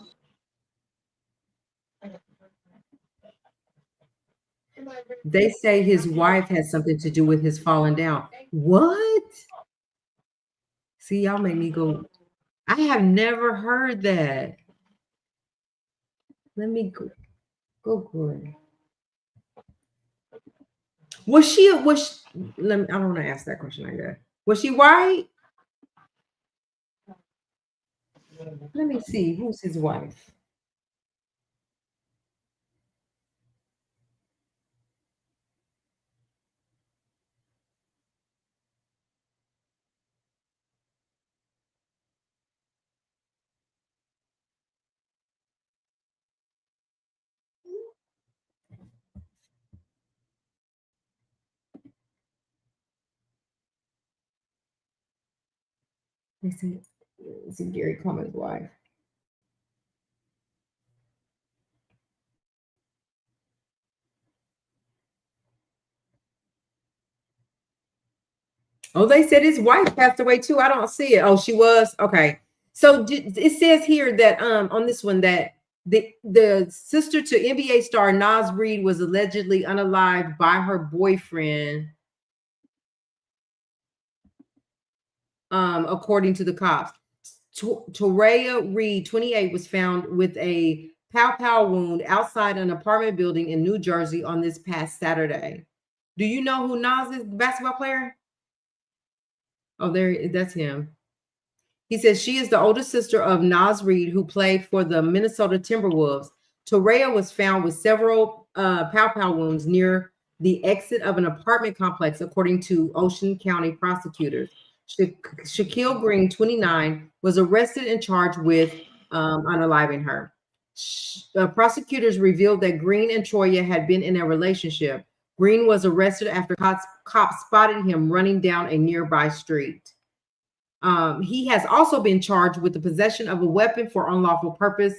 They say his wife has something to do with his falling down. What? See, y'all make me go. I have never heard that. Let me go good. Was she? I don't want to ask that question like that. Was she white? Let me see. Who's his wife? They say it's Gary Coleman's wife. Oh, they said his wife passed away too. I don't see it. Oh, she was? Okay. So it says here that on this one that the sister to NBA star Nas Reed was allegedly unalived by her boyfriend, according to the cops. Toraya Reed, 28, was found with a pow wound outside an apartment building in New Jersey on this past Saturday. Do you know who Nas is, the basketball player? Oh, that's him. He says she is the older sister of Nas Reed, who played for the Minnesota Timberwolves. Toraya was found with several pow wounds near the exit of an apartment complex, according to Ocean County prosecutors. Shaquille Green, 29, was arrested and charged with unaliving her. Prosecutors revealed that Green and Troya had been in a relationship. Green was arrested after cops spotted him running down a nearby street. He has also been charged with the possession of a weapon for unlawful purpose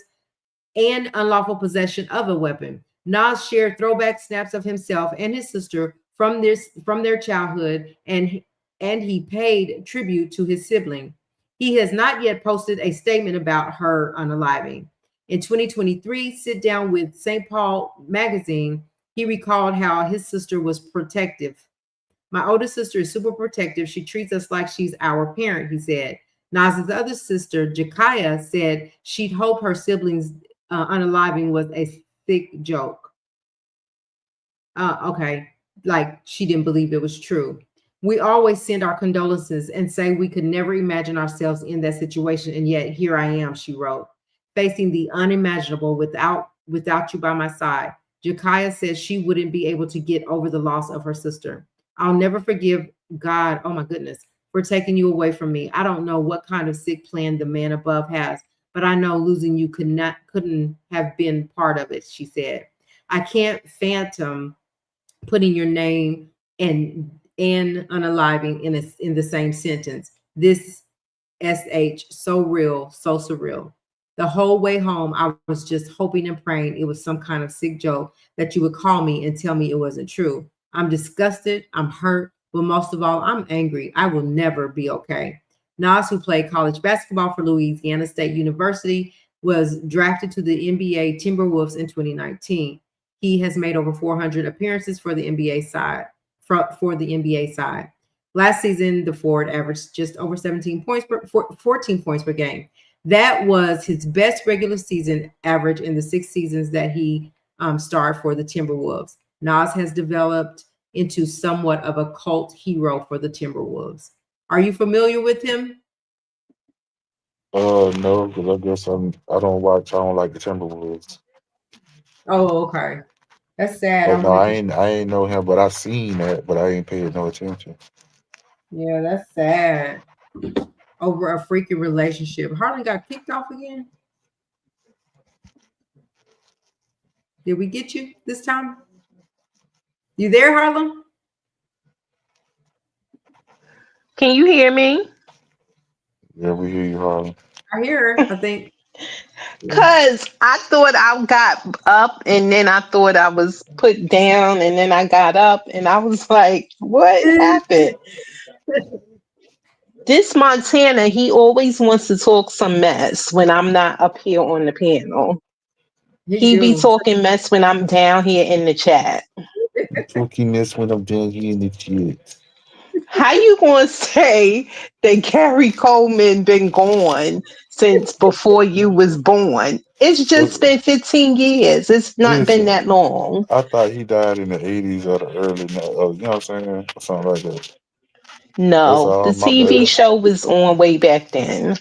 and unlawful possession of a weapon. Nas shared throwback snaps of himself and his sister from their childhood, and he paid tribute to his sibling. He has not yet posted a statement about her unaliving. In 2023, sit down with St. Paul magazine, he recalled how his sister was protective. My older sister is super protective. She treats us like she's our parent, he said. Nas's other sister, Jakaya, said she'd hope her siblings unaliving was a sick joke. Okay, like she didn't believe it was true. We always send our condolences and say we could never imagine ourselves in that situation, and yet here I am, she wrote, facing the unimaginable without you by my side. Jakaya says she wouldn't be able to get over the loss of her sister. I'll never forgive God, oh my goodness, for taking you away from me. I don't know what kind of sick plan the man above has, but I know losing you couldn't have been part of it, she said. I can't phantom putting your name and unaliving in the same sentence. This SH, so real, so surreal. The whole way home, I was just hoping and praying it was some kind of sick joke, that you would call me and tell me it wasn't true. I'm disgusted, I'm hurt, but most of all, I'm angry. I will never be okay. Nas, who played college basketball for Louisiana State University, was drafted to the NBA Timberwolves in 2019. He has made over 400 appearances for the NBA side. For the NBA side. Last season, the forward averaged just over 14 points per game. That was his best regular season average in the 6 seasons that he starred for the Timberwolves. Nas has developed into somewhat of a cult hero for the Timberwolves. Are you familiar with him? No, because I guess I don't like the Timberwolves. Oh, okay. That's sad. But no, I ain't know him, but I seen that, but I ain't paid no attention. Yeah, that's sad. Over a freaking relationship. Harlan got kicked off again. Did we get you this time? You there, Harlan? Can you hear me? Yeah, we hear you, Harlan. I hear her, I think. Cause I thought I got up and then I thought I was put down and then I got up and I was like, what happened? This Montana, he always wants to talk some mess when I'm not up here on the panel. He be talking mess when I'm down here in the chat. Talking this when I'm down here in the chat. How you gonna say that Gary Coleman been gone since before you was born? It's just been 15 years. It's not been that long. I thought he died in the 80s or the early, you know what I'm saying? Something like that. No, the TV show was on way back then.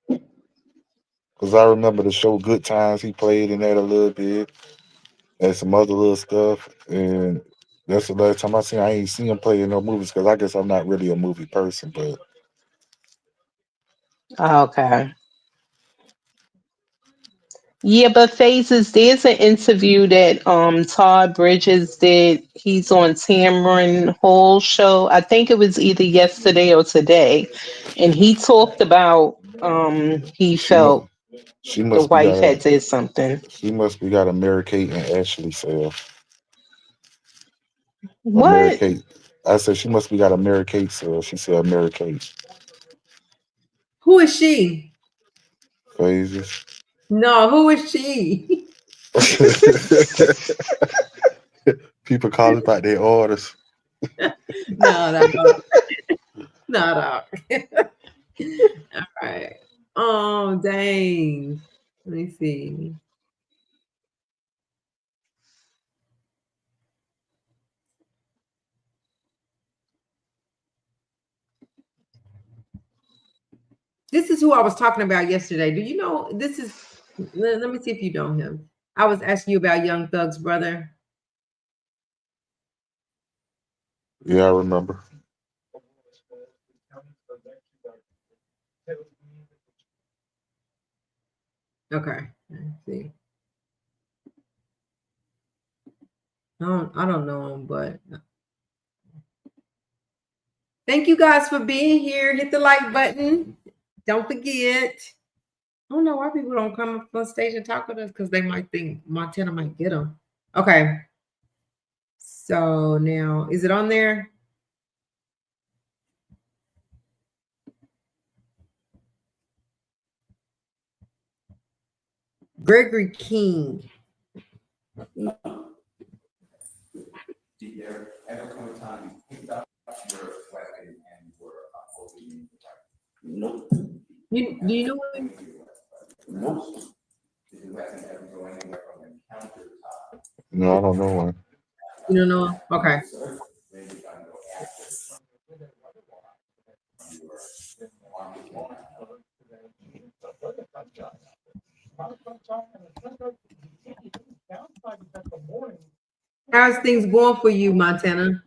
Because I remember the show Good Times, he played in that a little bit and some other little stuff. And that's the last time I ain't seen him play in no movies because I guess I'm not really a movie person, but. Okay. Yeah, but Phases, there's an interview that Todd Bridges did. He's on Tamron Hall's show. I think it was either yesterday or today. And he talked about he felt the wife had did something. She must be got a Mary Kate and Ashley sale. What? Mary Kate. I said she must be got a Mary Kate sale. She said Mary Kate. Who is she? Phases. No, who is she? People call about their orders. No. All right. Oh, dang. Let me see. This is who I was talking about yesterday. Do you know this is? Let me see if you know him. I was asking you about Young Thug's brother. Yeah, I remember. Okay, let's see. I don't know him, but thank you guys for being here. Hit the like button. Don't forget. I don't know why people don't come up on stage and talk with us because they might think Montana might get them. Okay. So now, is it on there? Gregory King. Do you know him? No, I don't know one. You don't know him? Okay. How's things going for you, Montana?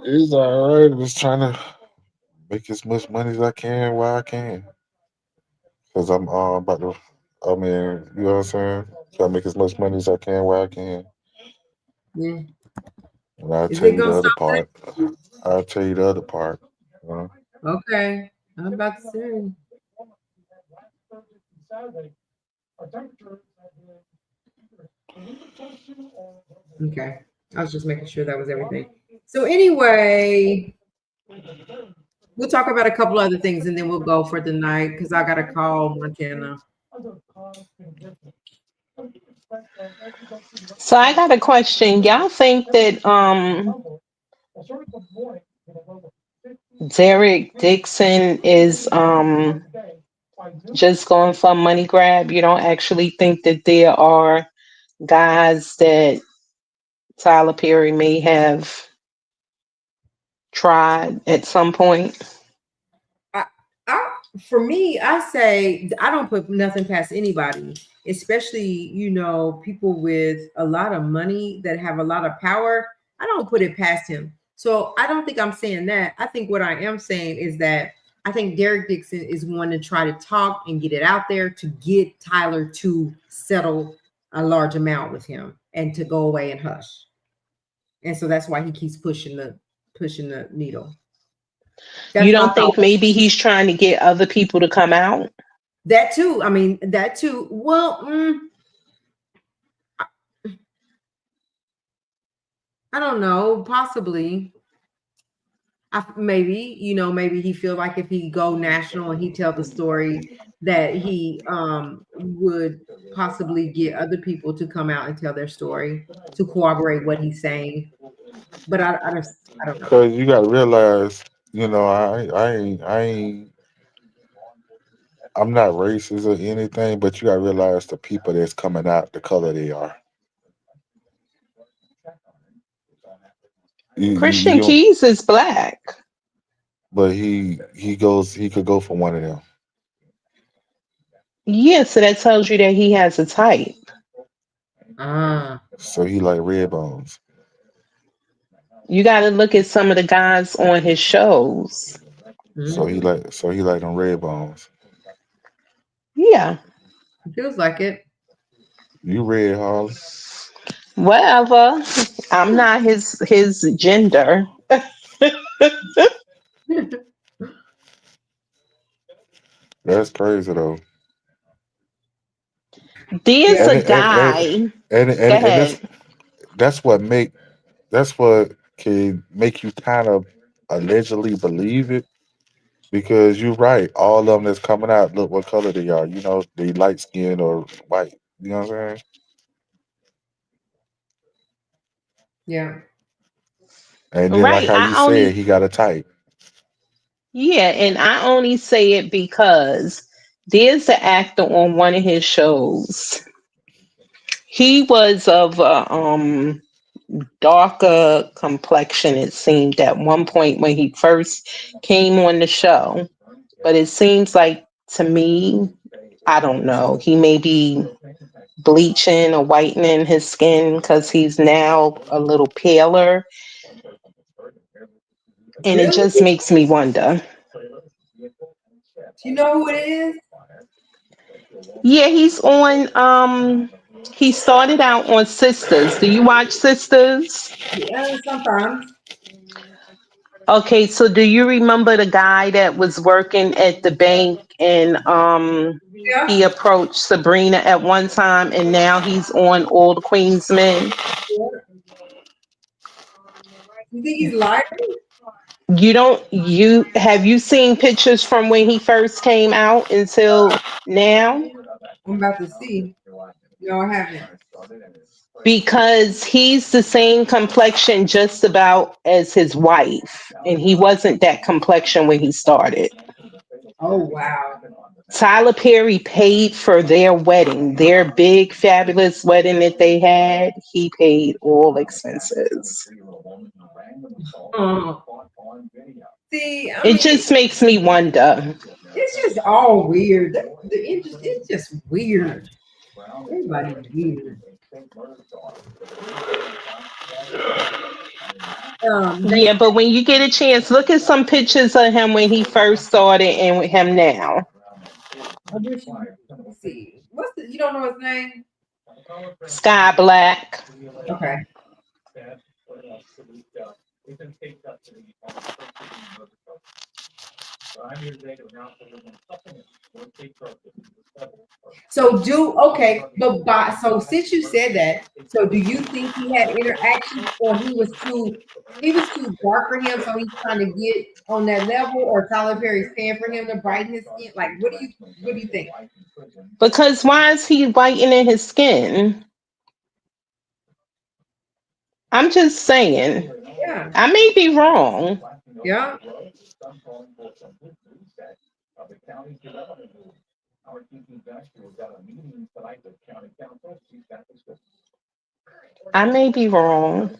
It's all right. Just trying to make as much money as I can while I can. Cause I'm about to. I mean, you know what I'm saying? Try to make as much money as I can while I can. Yeah. And I'll Is tell it you the gonna other stop? part. I'll tell you the other part. You know? Okay. I'm about to say. Okay. I was just making sure that was everything. So anyway, we'll talk about a couple other things and then we'll go for the night because I gotta call Montana. So I got a question. Y'all think that Derek Dixon is just going for a money grab? You don't actually think that there are guys that Tyler Perry may have tried at some point? For me, I say I don't put nothing past anybody, especially, people with a lot of money that have a lot of power. I don't put it past him. So I don't think I'm saying that. I think what I am saying is that I think Derek Dixon is one to try to talk and get it out there to get Tyler to settle a large amount with him and to go away and hush. And so that's why he keeps pushing the needle. You That's my don't think thought. maybe he's trying to get other people to come out? That too. I mean, that too. Well, I don't know. Possibly. Maybe he feel like if he go national and he tell the story that he would possibly get other people to come out and tell their story to corroborate what he's saying. But I don't know. Cause you gotta realize, I'm not racist or anything, but you gotta realize the people that's coming out, the color they are. Christian You don't, Keys is black. but he could go for one of them. Yeah, so that tells you that he has a type. So he like red bones. You got to look at some of the guys on his shows. So he like them red bones. Yeah. It feels like it. You red, Harley. Whatever. I'm not his gender. That's crazy though. There's Yeah. a And and and guy. and, Go and, and ahead. that's what can make you kind of allegedly believe it. Because you're right, all of them that's coming out, look what color they are. They light skin or white. You know what I'm saying? Yeah. And then, like Right. how you said, he got a type. Yeah, and I only say it because there's an actor on one of his shows. He was of a darker complexion, it seemed, at one point when he first came on the show. But it seems like to me, I don't know, he may be bleaching or whitening his skin because he's now a little paler. And it Really? just makes me wonder. Do you know who it is? Yeah, he's on he started out on Sisters. Do you watch Sisters? Yeah, sometimes. Okay, so do you remember the guy that was working at the bank and Yeah. he approached Sabrina at one time and now he's on All the Queen's Men? You think he's lying? Have you seen pictures from when he first came out until now? I'm about to see. No, I haven't. Because he's the same complexion just about as his wife, and he wasn't that complexion when he started. Oh wow. Tyler Perry paid for their wedding, their big fabulous wedding that they had. He paid all expenses. Uh, See, I It mean, just makes me wonder. it's just all weird. It's just weird. Everybody's weird. They Yeah, but when you get a chance, look at some pictures of him when he first started and with him now. I wish let's see. What's the you don't know his name? Sky Black. Okay. So so since you said that, so do you think he had interactions or he was too dark for him, so he's trying to get on that level, or Tyler Perry's paying for him to brighten his skin? Like what do you think? Because why is he whitening his skin? I'm just saying. Yeah. I may be wrong. Yeah. I may be wrong.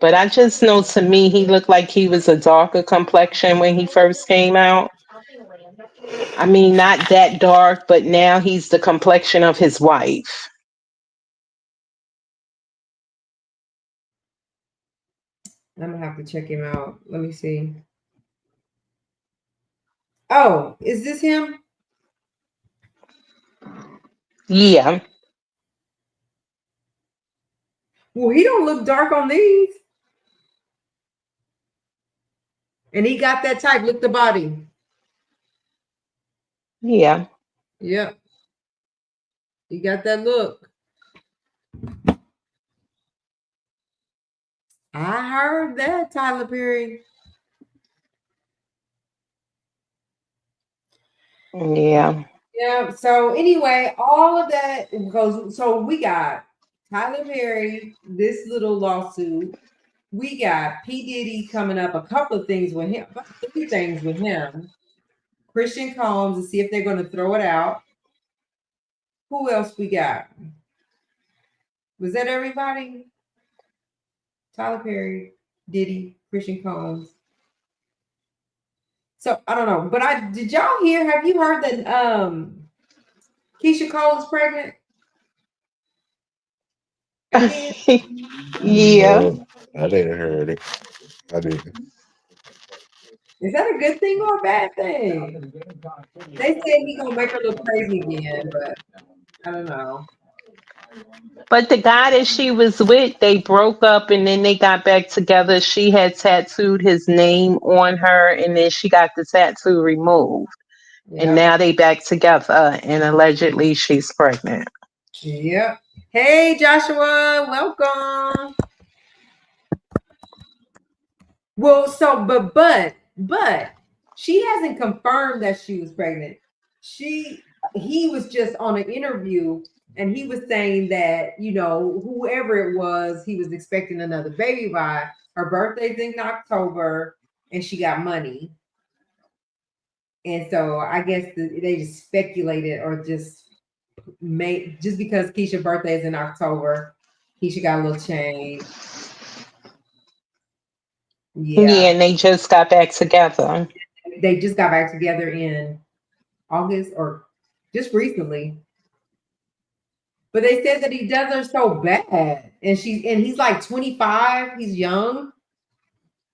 But I just know to me he looked like he was a darker complexion when he first came out. I mean, not that dark, but now he's the complexion of his wife. I'm gonna have to check him out. Let me see. Oh, is this him? Yeah. Well, he don't look dark on these. And he got that type. Look the body. Yeah. Yep. He got that look. I heard that, Tyler Perry. Yeah. Yeah. So anyway, all of that goes. So we got Tyler Perry, this little lawsuit. We got P. Diddy coming up, a couple of things with him, about 3 things with him. Christian Combs to see if they're going to throw it out. Who else we got? Was that everybody? Tyler Perry, Diddy, Christian Combs. So I don't know, but did y'all hear? Have you heard that Keisha Cole is pregnant again? Yeah. No, I didn't heard it. I didn't. Is that a good thing or a bad thing? They said he gonna make her look crazy again, but I don't know. But the guy that she was with, they broke up and then they got back together. She had tattooed his name on her and then she got the tattoo removed. And Yeah. now they back together and allegedly she's pregnant. Yep. Hey Joshua, welcome. Well, so but she hasn't confirmed that she was pregnant. He was just on an interview and he was saying that, whoever it was, he was expecting another baby by her birthday's in October and she got money. And so I guess they just speculated or just made just because Keisha's birthday is in October, Keisha got a little change. Yeah, Yeah. and they just got back together. They just got back together in August or just recently. But they said that he does her so bad. And he's like 25, he's young,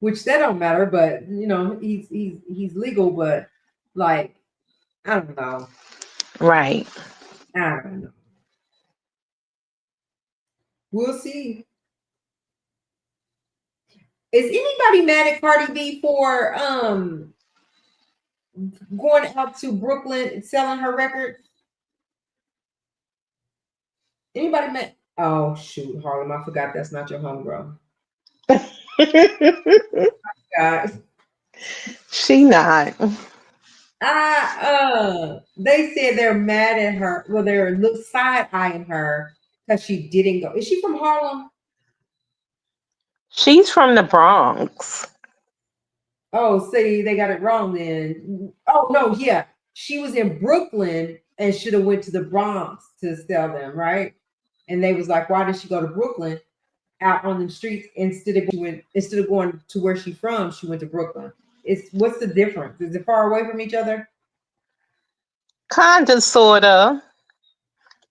which that don't matter, but he's legal, but like, I don't know. Right. I don't know. We'll see. Is anybody mad at Cardi B for going out to Brooklyn and selling her records? Anybody mad? Oh shoot, Harlem, I forgot that's not your homegirl. God. She not. They said they're mad at her. Well, they're side eyeing her because she didn't go. Is she from Harlem? She's from the Bronx. Oh, see, they got it wrong then. Oh no, yeah, she was in Brooklyn and should have went to the Bronx to sell them, right? And they was like, why did she go to Brooklyn out on the streets instead of going to where she from? She went to Brooklyn. It's what's the difference? Is it far away from each other? Kinda, sorta.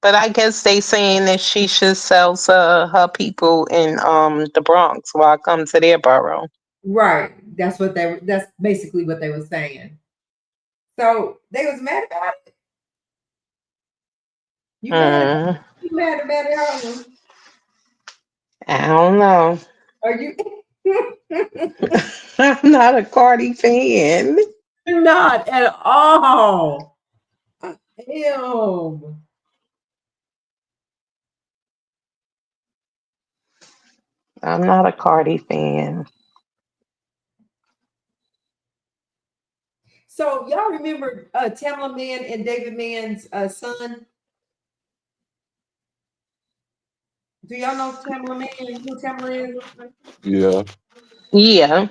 But I guess they saying that she should sell to her people in the Bronx while I come to their borough. Right. That's basically what they were saying. So they was mad about it. You mad? Mm, You mad about it, Harlem? I don't know. Are you? I'm not a Cardi fan. Not at all. Damn. I'm not a Cardi fan. So y'all remember Tamla Man and David Mann's son? Do y'all know Tamla Man? Who Tamla is? Yeah. Yeah.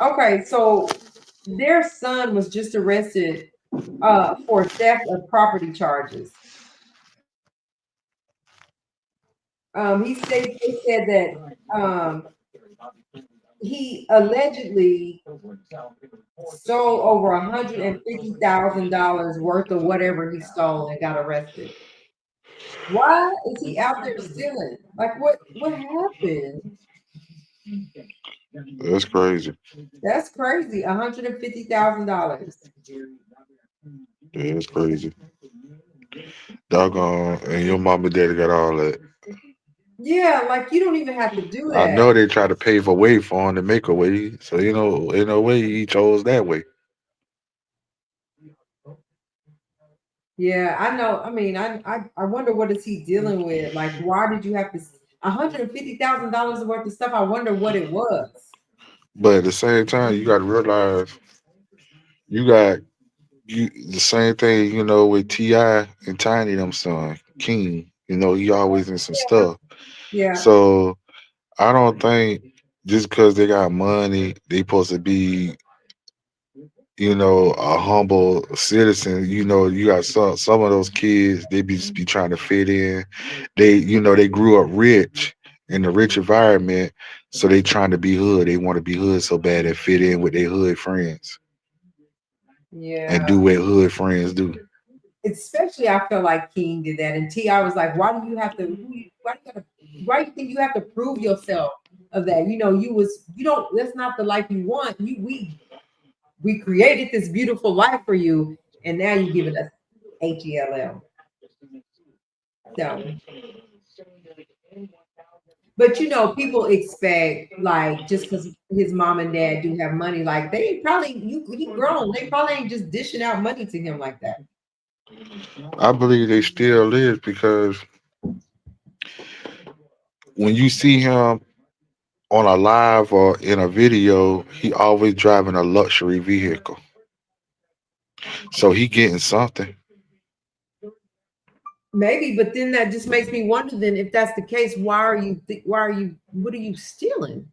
Okay, so their son was just arrested for theft of property charges. They said that he allegedly stole over $150,000 worth of whatever he stole and got arrested. Why is he out there stealing? Like what happened? That's crazy. That's crazy. $150,000. Yeah, that's crazy. Doggone, and your mom and daddy got all that. Yeah, like you don't even have to do I that. know they try to pave a way for him to make a way, so in a way, he chose that way. Yeah, I know. I mean, I wonder what is he dealing with? Like, why did you have to $150,000 worth of stuff? I wonder what it was. But at the same time, you got to realize you got the same thing, with Ti and Tiny them son King. He always in some stuff. Yeah, So I don't think just because they got money, they supposed to be, a humble citizen. You got some of those kids, they just be trying to fit in. They grew up rich in a rich environment, so they trying to be hood. They want to be hood so bad and fit in with their hood friends and yeah. do what hood friends do. Especially, I feel like King did that, and Ti was like, "Why do you have to? Why do you think you have to prove yourself of that? You don't. That's not the life you want. We created this beautiful life for you, and now you give it us HELL. So, but people expect like just because his mom and dad do have money, like they probably he grown. They probably ain't just dishing out money to him like that. I believe they still is because when you see him on a live or in a video, he always driving a luxury vehicle. So he getting something. Maybe, but then that just makes me wonder. Then, if that's the case, what are you stealing?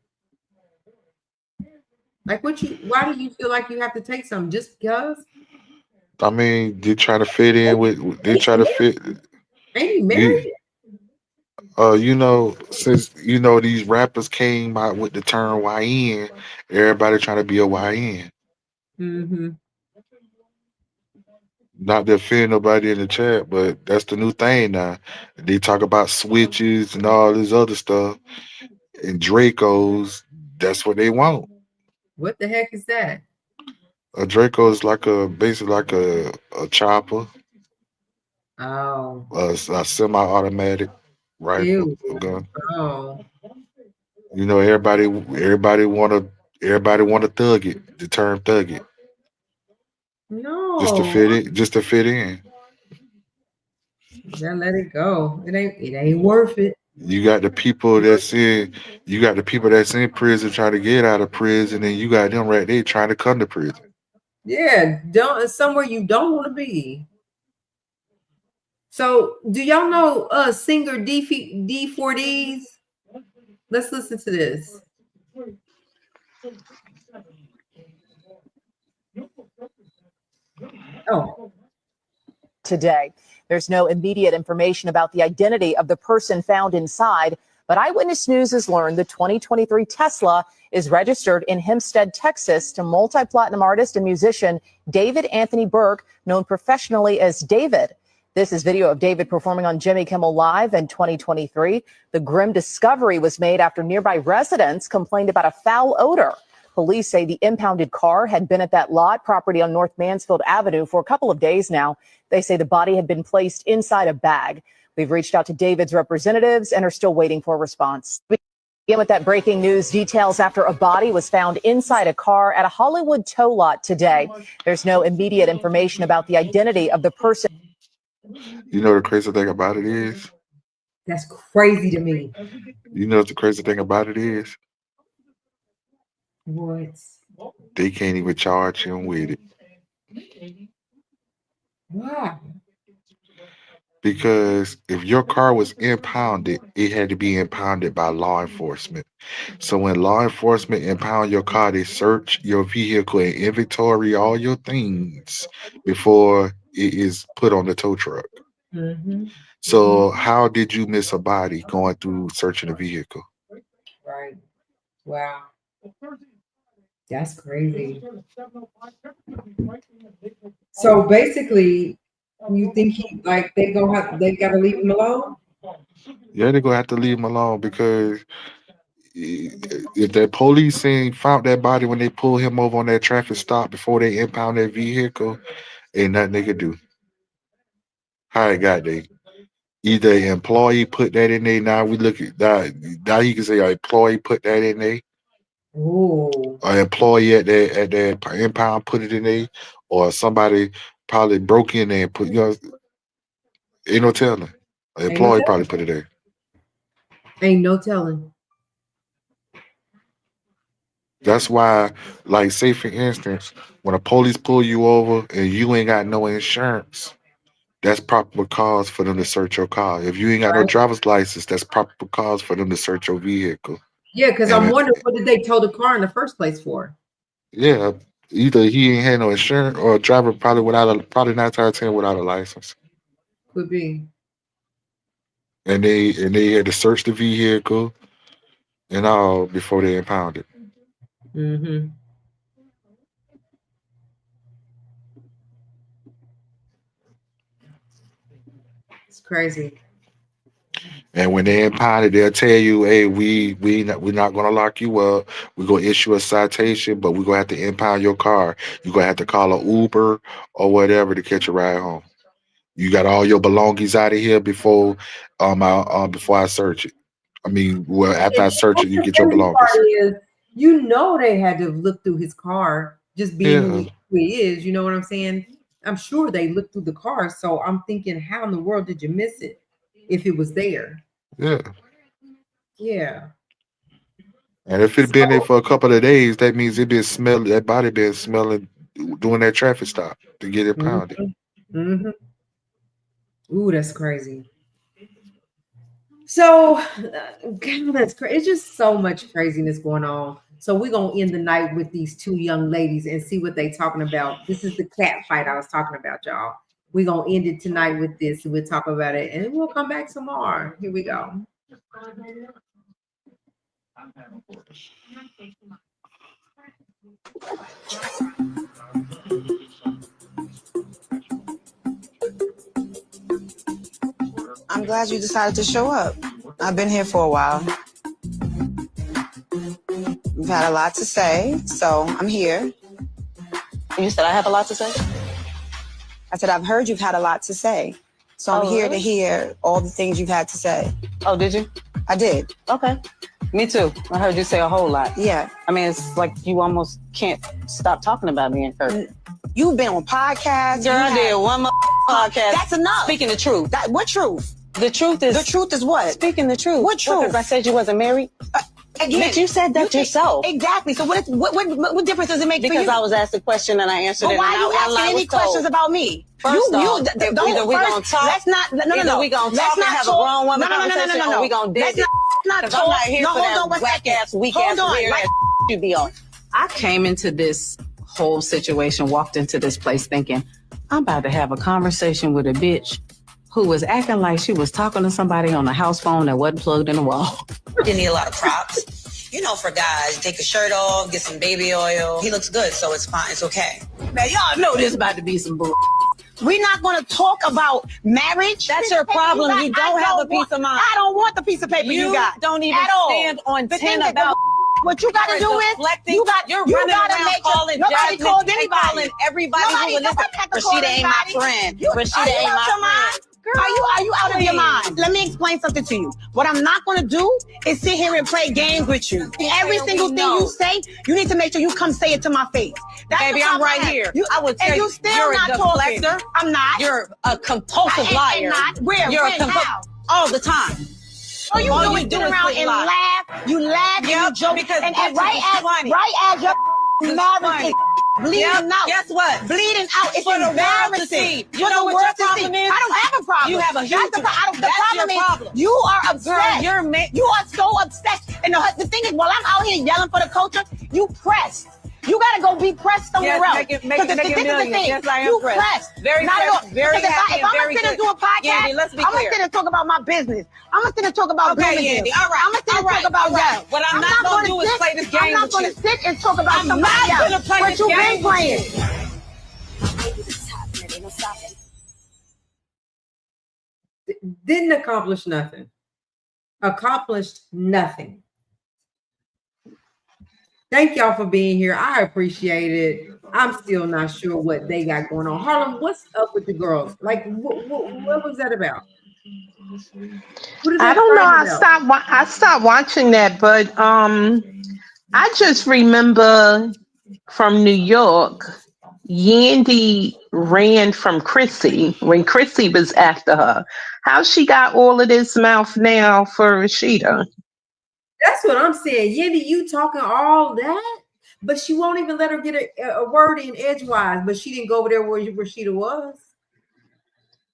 Like, why do you feel like you have to take something just because? I mean, they try to fit in with. They Ain't try he to married? fit. Ain't he You, married? since these rappers came out with the term YN, everybody trying to be a YN. Mm-hmm. Not to offend nobody in the chat, but that's the new thing now. They talk about switches and all this other stuff and Dracos. That's what they want. What the heck is that? A Draco is basically like a chopper, Oh, a semi-automatic rifle, ew. a gun. Oh, Everybody want to thug it. The term thug it, no. just to fit in. Then let it go. It ain't worth it. You got the people that's in prison trying to get out of prison, and you got them right there trying to come to prison. Yeah, don't somewhere you don't want to be. So, do y'all know singer D4Ds? Let's listen to this. Oh. Today, there's no immediate information about the identity of the person found inside, but Eyewitness News has learned the 2023 Tesla is registered in Hempstead, Texas, to multi-platinum artist and musician David Anthony Burke, known professionally as David. This is video of David performing on Jimmy Kimmel Live in 2023. The grim discovery was made after nearby residents complained about a foul odor. Police say the impounded car had been at that lot property on North Mansfield Avenue for a couple of days now. They say the body had been placed inside a bag. We've reached out to David's representatives and are still waiting for a response. We begin with that breaking news. Details after a body was found inside a car at a Hollywood tow lot today. There's no immediate information about the identity of the person. You know the crazy thing about it is? That's crazy to me. You know what the crazy thing about it is? What? They can't even charge him with it. Why? Because if your car was impounded, it had to be impounded by law enforcement. So when law enforcement impound your car, they search your vehicle and inventory all your things before it is put on the tow truck. Mm-hmm. So how did you miss a body going through searching a vehicle? Right. Wow. That's crazy. So basically, you think they gotta leave him alone? Yeah, they're gonna have to leave him alone because if the police found that body when they pulled him over on that traffic stop before they impound that vehicle, ain't nothing they could do. How it got there? Either an employee put that in there. Now we look at that. Now you can say an employee put that in there. Oh. An employee at that impound put it in there, or somebody probably broke in there and put. Ain't no telling. An employee probably put it there. Ain't no telling. That's why, like, say for instance, when a police pull you over and you ain't got no insurance, that's proper cause for them to search your car. If you ain't got no driver's license, that's proper cause for them to search your vehicle. Yeah, because I'm wondering what did they tow the car in the first place for? Yeah, either he ain't had no insurance or a driver probably 9 out of 10 without a license. Could be. And they had to search the vehicle and all before they impounded. Mm-hmm. It's crazy. And when they impound it, they'll tell you, "Hey, we're not gonna lock you up. We're gonna issue a citation, but we're gonna have to impound your car. You're gonna have to call an Uber or whatever to catch a ride home. You got all your belongings out of here before I search it. I mean, well, after I search it, you get your belongings." They had to look through his car, just being who he is. You know what I'm saying? I'm sure they looked through the car. So I'm thinking, how in the world did you miss it if it was there? Yeah. Yeah. And if it's been there for a couple of days, that means that body been smelling doing that traffic stop to get impounded. Mm-hmm. Ooh, that's crazy. So, God, that's crazy. It's just so much craziness going on. So we're going to end the night with these two young ladies and see what they talking about. This is the cat fight I was talking about, y'all. We're going to end it tonight with this. We'll talk about it and we'll come back tomorrow. Here we go. I'm glad you decided to show up. I've been here for a while. We've had a lot to say, so I'm here. You said I have a lot to say? I said, I've heard you've had a lot to say. So I'm here to hear all the things you've had to say. Oh, did you? I did. Okay. Me too. I heard you say a whole lot. Yeah. I mean, it's like you almost can't stop talking about me in person. You've been on podcasts. Girl, I did one more podcast. That's enough. Speaking the truth. What truth? The truth is what? Speaking the truth. What truth? Because I said you wasn't married. Again, you said that yourself. Exactly. So what difference does it make for you? Because I was asked a question and I answered it. Why are you and asking any questions about me? First off, either we gonna talk. Let's not. No. We gonna talk and have a grown woman conversation, or we gonna dig it. Let's not I'm not here for that whack whack-ass, weak-ass, weird-ass you be on. I came into this whole situation, walked into this place thinking, I'm about to have a conversation with a bitch who was acting like she was talking to somebody on a house phone that wasn't plugged in the wall. Didn't need a lot of props. You know, for guys, take the shirt off, get some baby oil. He looks good, so it's fine. It's okay. Man, y'all know this about to be some bull. We're not going to talk about marriage. That's your problem. You don't have a piece of mind. I don't want the piece of paper you got. Don't even stand on 10 about. What you got to do is you're running around calling nobody called anybody. Calling everybody who will listen. Rashida ain't my friend. Rashida ain't my friend. Are you out of your mind? Let me explain something to you. What I'm not going to do is sit here and play games with you. Every single thing you say, you need to make sure you come say it to my face. Baby, I'm right here. I would tell you, you're not talking. I'm not. You're a compulsive liar. Where? You're How? all the time. All you do is around and laugh. You laugh and you joke. And right as your marriage is bleeding out. Guess what? Bleeding out. It's embarrassing. You know what your problem is? I don't have a problem. You have a huge problem. That's your problem. You are obsessed. Girl, you are so obsessed. And the thing is, while I'm out here yelling for the culture, you pressed. You gotta go be pressed somewhere else. Make it million. Yes, I am you pressed. Very not pressed. at all. Very happy if I'm very gonna sit and do a podcast, Yandy, let's be I'm clear. gonna sit and talk about my business. I'm gonna sit and talk about okay, business. Yandy. All right. I'm gonna sit and talk about that. What I'm not gonna do is play this game I'm not gonna sit and talk about somebody else. I'm not gonna play this game playing. Didn't accomplish nothing. Accomplished nothing. Thank y'all for being here. I appreciate it. I'm still not sure what they got going on. Harlem, what's up with the girls? Like, what was that about? I don't know. I stopped watching that, but I just remember from New York, Yandy ran from Chrissy when Chrissy was after her. How she got all of this mouth now for Rashida? That's what I'm saying. Yandy, you talking all that, but she won't even let her get a word in edgewise. But she didn't go over there where Rashida was.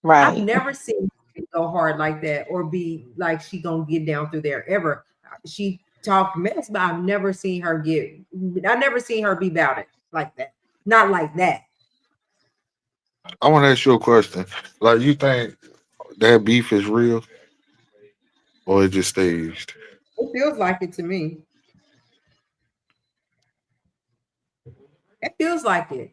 Right. I've never seen her go hard like that or be like she gonna get down through there ever. She talked mess, but I've never seen her be about it like that. Not like that. I want to ask you a question. Like, you think that beef is real, or it just staged? It feels like it to me. It feels like it.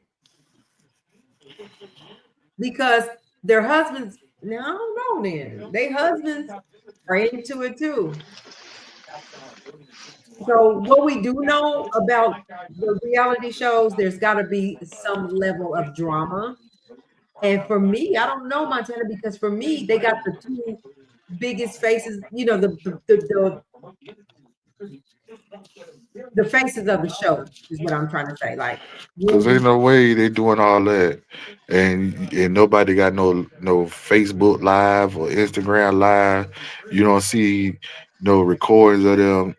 Because their husbands, now I don't know then. Their husbands are into it too. So what we do know about the reality shows, there's got to be some level of drama. And for me, I don't know, Montana, because for me, they got the two biggest faces, you know, the faces of the show is what I'm trying to say. Like, Because ain't no way they doing all that, and nobody got no Facebook Live or Instagram Live. You don't see no recordings of them,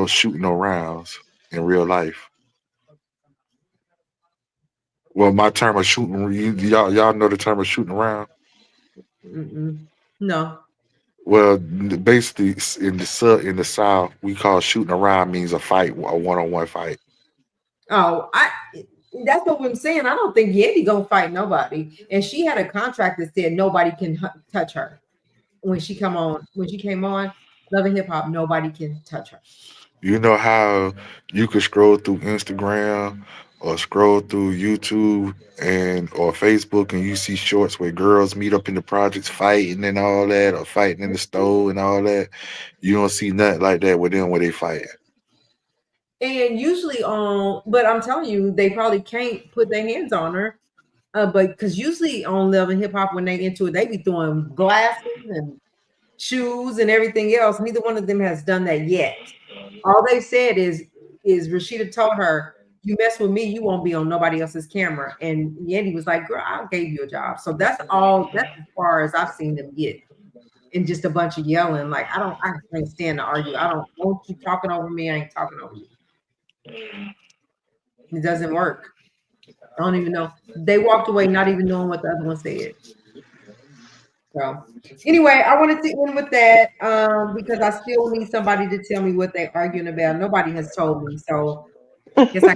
shooting no rounds in real life. Well, my term of shooting, y'all know the term of shooting around. No. Well, basically, in the South, we call shooting around means a fight, a one-on-one fight. Oh, that's what I'm saying. I don't think Yandy gonna fight nobody. And she had a contract that said nobody can touch her when she came on Love and Hip Hop. Nobody can touch her. You know how you could scroll through Instagram or scroll through YouTube or Facebook, and you see shorts where girls meet up in the projects fighting and all that, or fighting in the stove and all that. You don't see nothing like that with them where they fight. And usually but I'm telling you, they probably can't put their hands on her. But because usually on Love and Hip Hop, when they into it, they be throwing glasses and shoes and everything else. Neither one of them has done that yet. All they said is Rashida told her, you mess with me, you won't be on nobody else's camera. And Yandy was like, girl, I gave you a job. So that's as far as I've seen them get. and just a bunch of yelling. Like I can't stand to argue. I don't want you talking over me. I ain't talking over you. It doesn't work. I don't even know. They walked away not even knowing what the other one said. So anyway, I wanted to end with that because I still need somebody to tell me what they're arguing about. Nobody has told me. So guess I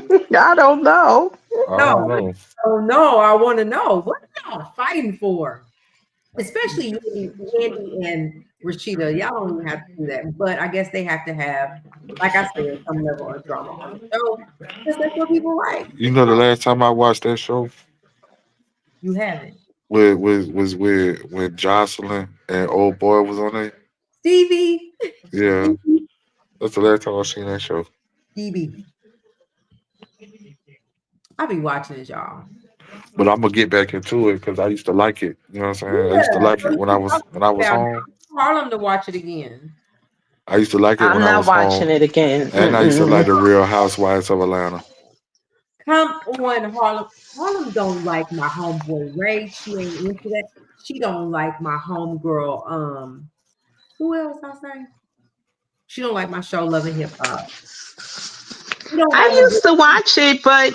don't know. I don't know. Oh no, I want to know what y'all fighting for. Especially Wendy and Rashida. Y'all don't even have to do that. But I guess they have to have, like I said, some level of drama on the show. Because that's what people like. You know, the last time I watched that show You haven't. was when Jocelyn and old boy was on it. Stevie. Yeah, that's the last time I seen that show. Stevie. I be watching it, y'all. But I'm gonna get back into it because I used to like it. You know what I'm saying? I used to like it when I was home. Harlem to watch it again. I used to like it I'm when I not was watching home, it again. and I used to like the Real Housewives of Atlanta. Come on, Harlem. Harlem don't like my homeboy Ray. She ain't into that. She don't like my homegirl. Who else I say? She don't like my show Love and Hip Hop. I used to watch it, but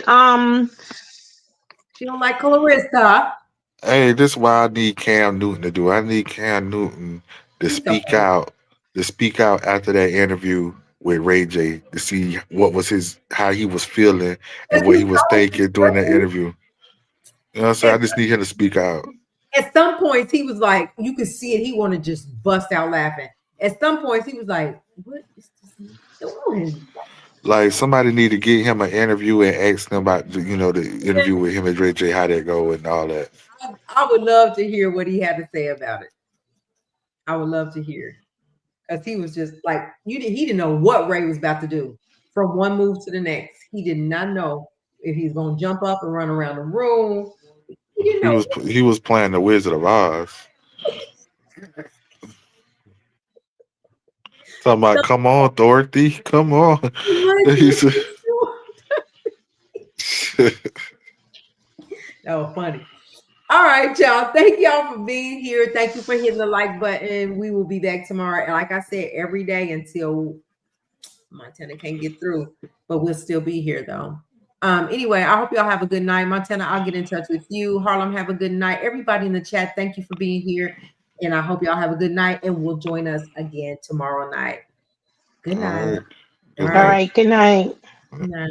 she don't like Clarissa. Hey, this is why I need Cam Newton to do. I need Cam Newton to speak out, after that interview with Ray J to see what was how he was feeling and what he was thinking during that interview. You know what I'm saying? I just need him to speak out. At some points, he was like, you could see it. He wanted to just bust out laughing. At some points, he was like, "What is this doing?" Like somebody need to get him an interview and ask him about the interview with him and Ray J, how that go and all that. I would love to hear what he had to say about it. I would love to hear, because he was just like he didn't know what Ray was about to do from one move to the next. He did not know if he's gonna jump up and run around the room. He didn't know. He was playing the Wizard of Oz. Talking about, come on, Dorothy, come on. That was funny. All right, y'all. Thank y'all for being here. Thank you for hitting the like button. We will be back tomorrow. And like I said, every day until Montana can't get through, but we'll still be here though. Anyway, I hope y'all have a good night. Montana, I'll get in touch with you. Harlem, have a good night. Everybody in the chat, thank you for being here. And I hope y'all have a good night, and we'll join us again tomorrow night. Good night. All right. Good night. Good night.